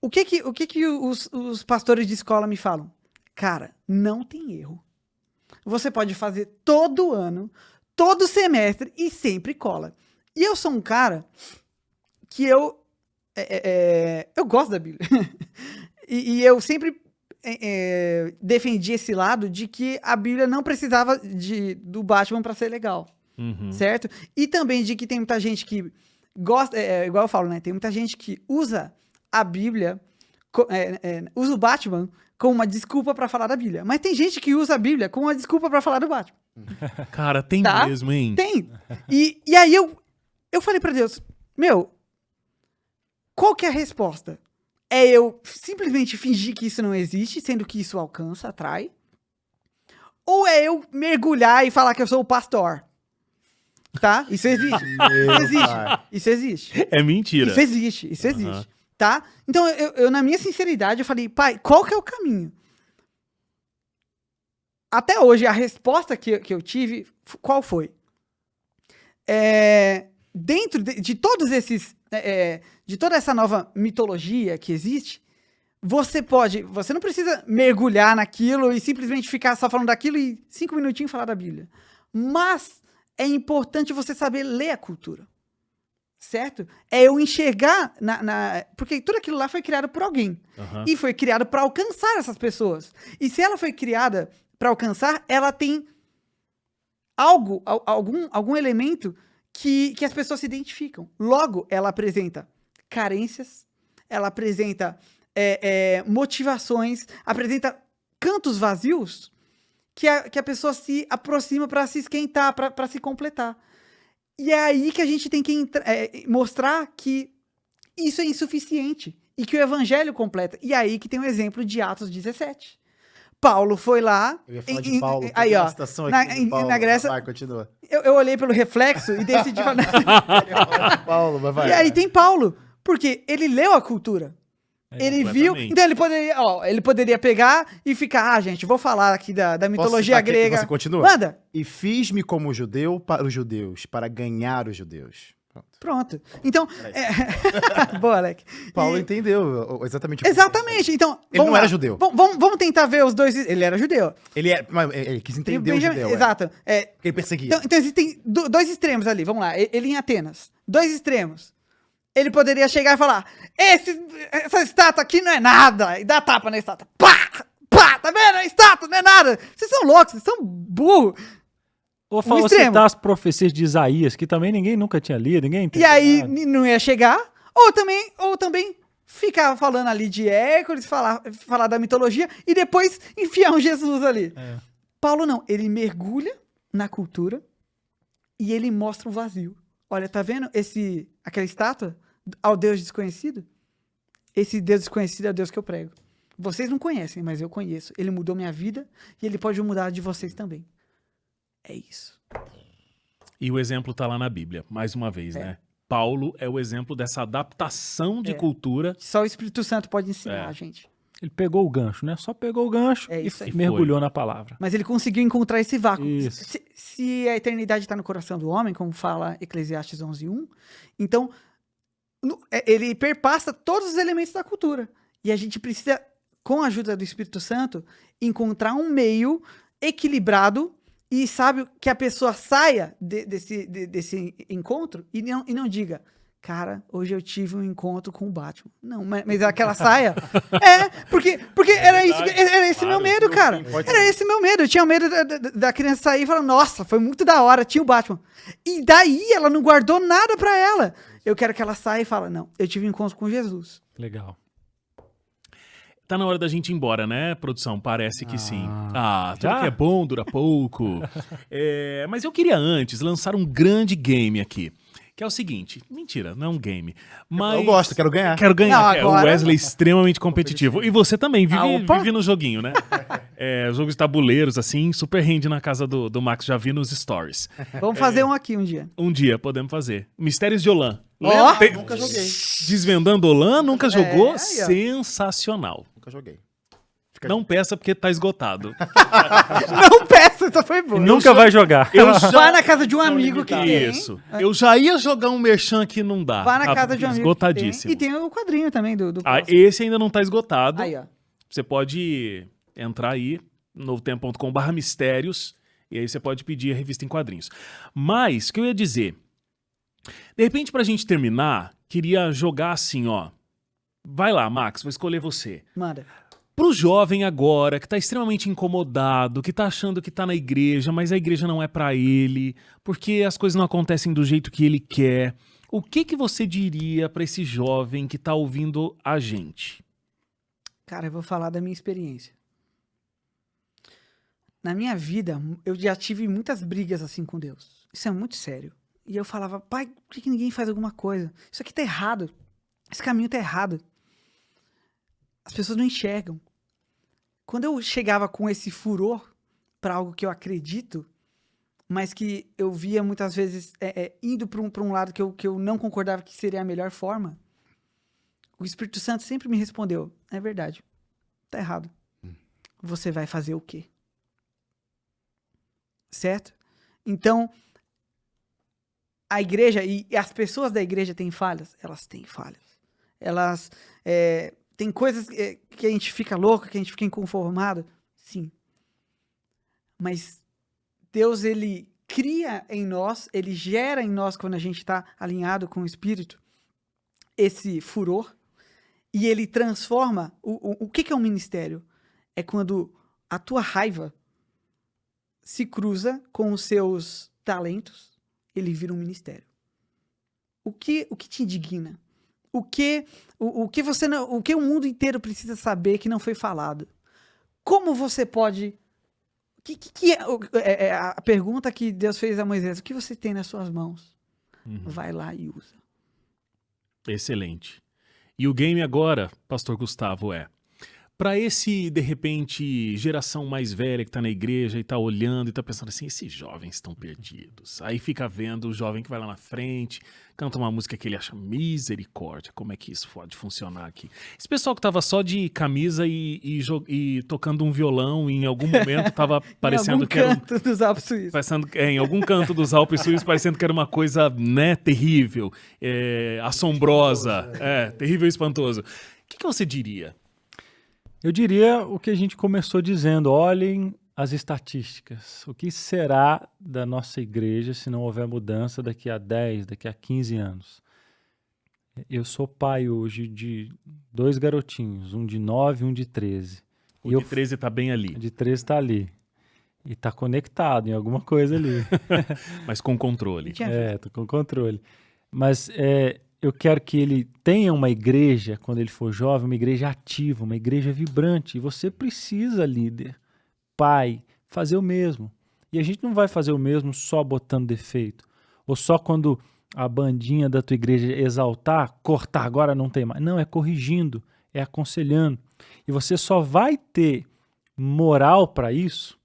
O que os pastores de escola me falam? Cara, não tem erro. Você pode fazer todo ano, todo semestre e sempre cola. E eu sou um cara que eu gosto da Bíblia. e eu sempre defendi esse lado de que a Bíblia não precisava do Batman para ser legal. Uhum. Certo? E também de que tem muita gente que gosta, igual eu falo, né? Tem muita gente que usa a Bíblia, usa o Batman como uma desculpa pra falar da Bíblia. Mas tem gente que usa a Bíblia como uma desculpa pra falar do Batman. Cara, tem Tá? mesmo, hein? Tem. E aí eu falei pra Deus, qual que é a resposta? É eu simplesmente fingir que isso não existe, sendo que isso alcança, atrai? Ou é eu mergulhar e falar que eu sou o pastor? Tá? Isso existe. Isso existe. É mentira. Isso existe. Tá? Então, eu, na minha sinceridade, eu falei, pai, qual que é o caminho? Até hoje, a resposta que eu tive, qual foi? Dentro de todos esses... de toda essa nova mitologia que existe, você não precisa mergulhar naquilo e simplesmente ficar só falando daquilo e 5 minutinhos falar da Bíblia. Mas é importante você saber ler a cultura. Certo? É eu enxergar porque tudo aquilo lá foi criado por alguém. Uhum. E foi criado para alcançar essas pessoas. E se ela foi criada para alcançar, ela tem algum elemento que as pessoas se identificam. Logo, ela apresenta carências, ela apresenta motivações, apresenta cantos vazios que a pessoa se aproxima para se esquentar, para se completar. E é aí que a gente tem que mostrar que isso é insuficiente e que o evangelho completa. E aí que tem o exemplo de Atos 17. Paulo foi lá... Eu ia falar de Paulo. Aí, ó, na Grécia... Vai, continua. Eu olhei pelo reflexo e decidi falar... Paulo, mas vai. E aí tem Paulo, porque ele leu a cultura. Ele viu... Então ele poderia pegar e ficar... gente, vou falar aqui da mitologia grega. Você continua? Manda! E fiz-me como judeu para os judeus, para ganhar os judeus. Pronto. Então, boa, Alec. Paulo E- entendeu exatamente o que Exatamente. Então, Ele vamos não lá. era judeu. Vamos tentar ver os dois. Ele era judeu. Ele quis entender o Benjamin- judeu. Exato. Porque ele perseguia. Então existem dois extremos ali. Vamos lá. Ele em Atenas. Dois extremos. Ele poderia chegar e falar: essa estátua aqui não é nada. E dar tapa na estátua. Pá! Pá! Tá vendo? A estátua não é nada. Vocês são loucos, vocês são burros. Ou extremo. citar as profecias de Isaías, que também ninguém nunca tinha lido, ninguém E entendeu aí nada. não ia chegar. Ou também ficar falando ali de Hércules, falar da mitologia e depois enfiar um Jesus ali. É. Paulo não, ele mergulha na cultura e ele mostra o vazio. Olha, tá vendo aquela estátua ao Deus desconhecido? Esse Deus desconhecido é o Deus que eu prego. Vocês não conhecem, mas eu conheço. Ele mudou minha vida e ele pode mudar a de vocês também. É isso. E o exemplo tá lá na Bíblia, mais uma vez, né? Paulo é o exemplo dessa adaptação de cultura. Só o Espírito Santo pode ensinar É. a gente. Ele pegou o gancho, né? Só pegou o gancho É e isso aí. mergulhou na palavra. Mas ele conseguiu encontrar esse vácuo. Isso. Se a eternidade está no coração do homem, como fala Eclesiastes 11:1, então ele perpassa todos os elementos da cultura. E a gente precisa, com a ajuda do Espírito Santo, encontrar um meio equilibrado e sabe que a pessoa saia desse encontro e não diga: cara, hoje eu tive um encontro com o Batman. Não, mas aquela saia. Porque era isso, era esse meu medo, cara. Era esse meu medo. Eu tinha medo da criança sair e falar: nossa, foi muito da hora, tinha o Batman. E daí ela não guardou nada pra ela. Eu quero que ela saia e fale: não, eu tive um encontro com Jesus. Legal. Tá na hora da gente ir embora, né, produção? Parece que sim. Tudo já? que é bom dura pouco. Mas eu queria antes lançar um grande game aqui. Que é o seguinte, mentira, não é um game. Mas Eu gosto, quero ganhar. Quero ganhar. Não, O agora- Wesley é extremamente competitivo. E você também, opa. vive no joguinho, né? Jogos de tabuleiros, assim, super rende na casa do Max, já vi nos stories. Vamos fazer um aqui um dia. Um dia podemos fazer. Mistérios de Olan. Ó! Nunca joguei. Desvendando Olan, nunca jogou? aí, ó. Sensacional. Nunca joguei. Não peça porque tá esgotado. Não peça, essa foi boa. Nunca vai jogar. Eu já... Vai na casa de um amigo que tem. Isso. Eu já ia jogar um merchan que não dá. Vai na Tá casa de um amigo. esgotadíssimo. Que tem. E tem o quadrinho também do Ah, próximo. esse ainda não tá esgotado. Aí, ó. Você pode entrar aí, novotempo.com/mistérios, e aí você pode pedir a revista em quadrinhos. Mas, o que eu ia dizer? De repente, pra gente terminar, queria jogar assim, ó. Vai lá, Max, vou escolher você. Manda. Pro jovem agora, que tá extremamente incomodado, que tá achando que tá na igreja, mas a igreja não é pra ele, porque as coisas não acontecem do jeito que ele quer. O que você diria pra esse jovem que tá ouvindo a gente? Cara, eu vou falar da minha experiência. Na minha vida, eu já tive muitas brigas assim com Deus. Isso é muito sério. E eu falava: pai, por que ninguém faz alguma coisa? Isso aqui tá errado. Esse caminho tá errado. As pessoas não enxergam. Quando eu chegava com esse furor para algo que eu acredito, mas que eu via muitas vezes indo para um lado que eu não concordava que seria a melhor forma, o Espírito Santo sempre me respondeu: é verdade, tá errado. Você vai fazer o quê? Certo? Então, a igreja e as pessoas da igreja têm falhas? Elas têm falhas. Elas têm coisas que a gente fica louco, que a gente fica inconformado? Sim. Mas Deus, ele cria em nós, ele gera em nós, quando a gente está alinhado com o Espírito, esse furor, e ele transforma. O que é um ministério? É quando a tua raiva se cruza com os seus talentos, ele vira um ministério. O que te indigna? O que o mundo inteiro precisa saber que não foi falado? Como você pode... a pergunta que Deus fez a Moisés: o que você tem nas suas mãos? Vai lá e usa. Excelente. E o game agora, Pastor Gustavo, Para esse, de repente, geração mais velha que tá na igreja e tá olhando e tá pensando assim, esses jovens estão perdidos. Aí fica vendo o jovem que vai lá na frente, canta uma música que ele acha misericórdia. Como é que isso pode funcionar aqui? Esse pessoal que tava só de camisa e tocando um violão, em algum momento tava parecendo que era... canto dos Alpes Suíços. Em algum canto dos Alpes Suíços, parecendo que era uma coisa, né, terrível, assombrosa, terrível e espantoso. O que você diria? Eu diria o que a gente começou dizendo, olhem as estatísticas. O que será da nossa igreja se não houver mudança daqui a 10, daqui a 15 anos? Eu sou pai hoje de 2 garotinhos, um de 9 e um de 13. O de 13 tá bem ali. O de 13 tá ali. E tá conectado em alguma coisa ali. Mas com controle. Tô com controle. Mas eu quero que ele tenha uma igreja, quando ele for jovem, uma igreja ativa, uma igreja vibrante. E você precisa, líder, pai, fazer o mesmo. E a gente não vai fazer o mesmo só botando defeito. Ou só quando a bandinha da tua igreja exaltar, cortar, agora não tem mais. Não, é corrigindo, é aconselhando. E você só vai ter moral para isso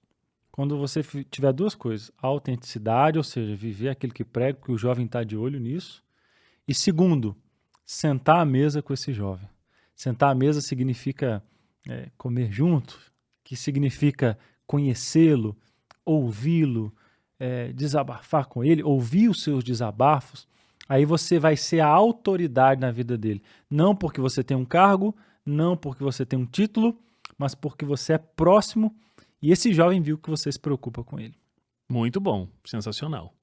quando você tiver 2 coisas. A autenticidade, ou seja, viver aquilo que prega, porque o jovem está de olho nisso. E segundo, sentar à mesa com esse jovem. Sentar à mesa significa comer junto, que significa conhecê-lo, ouvi-lo, desabafar com ele, ouvir os seus desabafos. Aí você vai ser a autoridade na vida dele. Não porque você tem um cargo, não porque você tem um título, mas porque você é próximo e esse jovem viu que você se preocupa com ele. Muito bom, sensacional.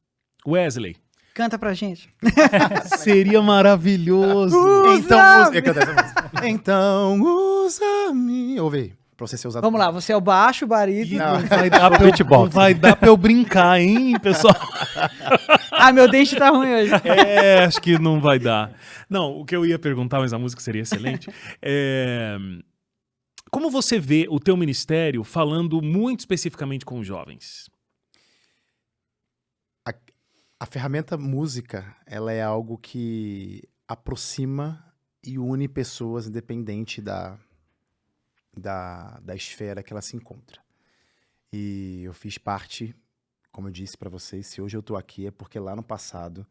Wesley. Canta pra gente. Seria maravilhoso. Então usa-me. Ouve aí, pra você ser usado. Vamos lá, você é o baixo, o barítono. Não vai dar pra eu brincar, hein, pessoal? Meu dente tá ruim hoje. Acho que não vai dar. Não, o que eu ia perguntar, mas a música seria excelente, como você vê o teu ministério falando muito especificamente com os jovens? A ferramenta música, ela é algo que aproxima e une pessoas independente da esfera que ela se encontra. E eu fiz parte, como eu disse para vocês, se hoje eu tô aqui é porque lá no passado,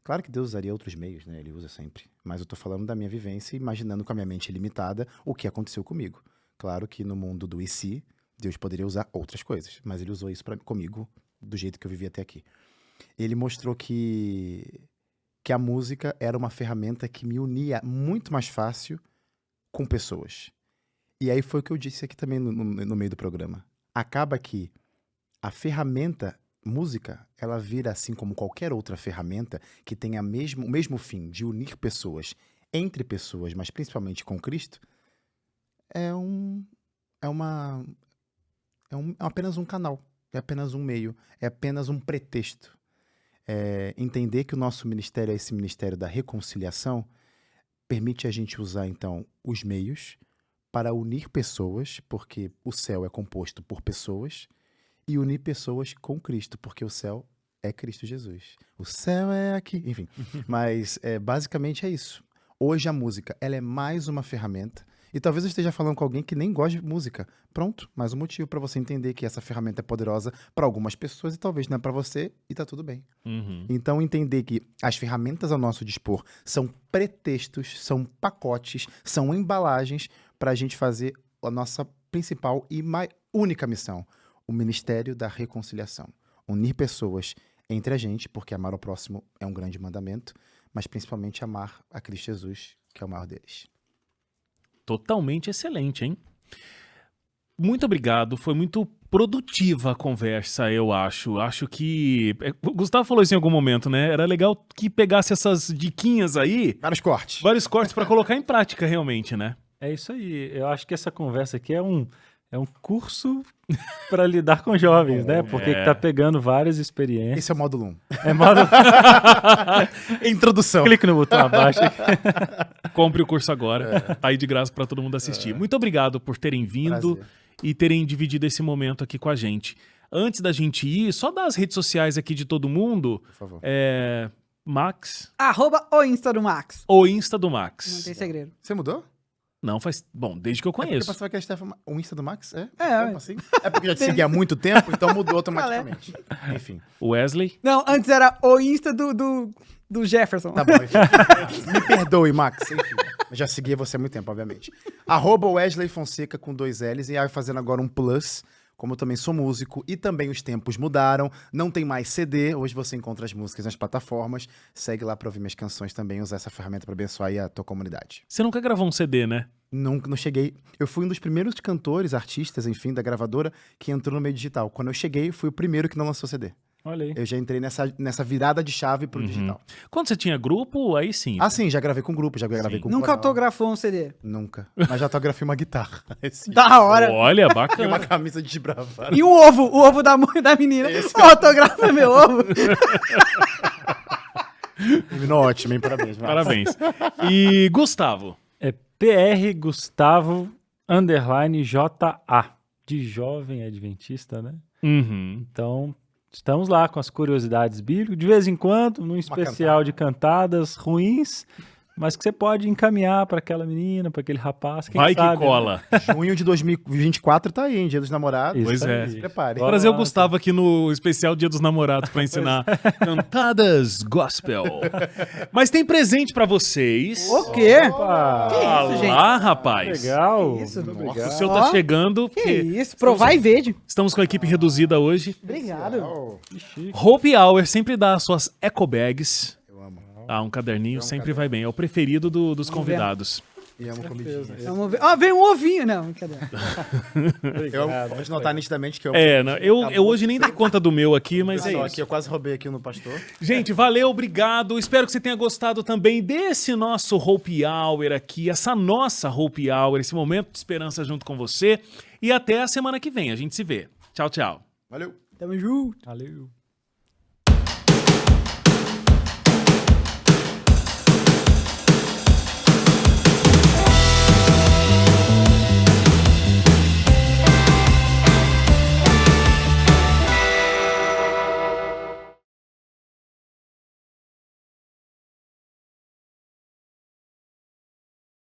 claro que Deus usaria outros meios, né? Ele usa sempre. Mas eu tô falando da minha vivência, imaginando com a minha mente limitada o que aconteceu comigo. Claro que no mundo do IC, Deus poderia usar outras coisas, mas ele usou isso comigo do jeito que eu vivi até aqui. Ele mostrou que a música era uma ferramenta que me unia muito mais fácil com pessoas. E aí foi o que eu disse aqui também no meio do programa. Acaba que a ferramenta música, ela vira assim como qualquer outra ferramenta que tenha o mesmo fim de unir pessoas entre pessoas, mas principalmente com Cristo, é apenas um canal, é apenas um meio, é apenas um pretexto. Entender que o nosso ministério é esse ministério da reconciliação permite a gente usar, então, os meios para unir pessoas, porque o céu é composto por pessoas, e unir pessoas com Cristo, porque o céu é Cristo Jesus. O céu é aqui, enfim. Mas, basicamente, é isso. Hoje a música, ela é mais uma ferramenta. E talvez eu esteja falando com alguém que nem gosta de música. Pronto, mais um motivo para você entender que essa ferramenta é poderosa para algumas pessoas e talvez não é para você e tá tudo bem. Uhum. Então entender que as ferramentas ao nosso dispor são pretextos, são pacotes, são embalagens para a gente fazer a nossa principal e única missão, o ministério da reconciliação. Unir pessoas entre a gente, porque amar ao próximo é um grande mandamento, mas principalmente amar a Cristo Jesus, que é o maior deles. Totalmente excelente, hein? Muito obrigado, foi muito produtiva a conversa, eu acho. Acho que... O Gustavo falou isso em algum momento, né? Era legal que pegasse essas diquinhas aí... Vários cortes para colocar em prática, realmente, né? É isso aí. Eu acho que essa conversa aqui é um curso para lidar com jovens, né? Porque tá pegando várias experiências. Esse é o módulo 1. É módulo... Introdução. Clique no botão abaixo. Compre o curso agora. Tá aí de graça para todo mundo assistir. Muito obrigado por terem vindo e terem dividido esse momento aqui com a gente. Antes da gente ir, só dar as redes sociais aqui de todo mundo. Por favor. Max. @ o Insta do Max. O Insta do Max. Não tem segredo. Você mudou? Não, faz... Bom, desde que eu É porque conheço. pensava que a Stephanie... O Insta do Max? É? É, Tempo assim? É porque já te seguia há muito tempo, então mudou automaticamente. Enfim. Wesley? Não, antes era o Insta do Jefferson. Tá bom, enfim. Me perdoe, Max. Enfim. Eu já segui você há muito tempo, obviamente. @Wesley Fonseca com 2 L's e aí fazendo agora um plus. Como eu também sou músico e também os tempos mudaram, não tem mais CD, hoje você encontra as músicas nas plataformas, segue lá pra ouvir minhas canções também, usar essa ferramenta pra abençoar aí a tua comunidade. Você nunca gravou um CD, né? Não cheguei, eu fui um dos primeiros cantores, artistas, enfim, da gravadora que entrou no meio digital. Quando eu cheguei, fui o primeiro que não lançou CD. Olha aí. Eu já entrei nessa virada de chave pro digital. Quando você tinha grupo, aí sim. Ah, sim, já gravei com grupo, já gravei com Nunca coral. autografou um CD. Nunca, mas já autografei uma guitarra. Esse Da hora. Olha, E uma bacana. camisa de desbravado. E o ovo da mãe da menina. Autografa meu ovo. Terminou ótimo, hein? Parabéns. Max. Parabéns. E Gustavo? É PR Gustavo _JA. De jovem adventista, né? Uhum. Então, estamos lá com as curiosidades bíblicas, de vez em quando, num especial de cantadas ruins, mas que você pode encaminhar para aquela menina, para aquele rapaz. Quem Vai sabe, que cola. Junho de 2024 tá aí, hein? Dia dos Namorados. Isso Pois é. aí. Se prepare. Vou trazer o Gustavo aqui no especial Dia dos Namorados pra ensinar cantadas gospel. Mas tem presente pra vocês. O quê? Opa! Que isso, gente? Lá, rapaz. Legal. Que isso? Muito O obrigado. seu tá Ó, chegando. Que Porque isso? Provar e verde. estamos com a equipe reduzida hoje. Obrigado. Que chique. Hope Hour sempre dá as suas eco bags. Eu amo. Ah, um caderninho sempre vai bem. É o preferido dos convidados. E amo comidinha. Vamos ver. Ó, veio um ovinho. Não, cadê? Eu pode notar nitidamente que eu... Não, eu hoje nem dei conta do meu aqui, mas é Só isso. que eu quase roubei aqui no pastor. Gente, valeu, obrigado. Espero que você tenha gostado também desse nosso Hope Hour aqui, essa nossa Hope Hour, esse momento de esperança junto com você. E até a semana que vem. A gente se vê. Tchau, tchau. Valeu. Tamo junto. Valeu.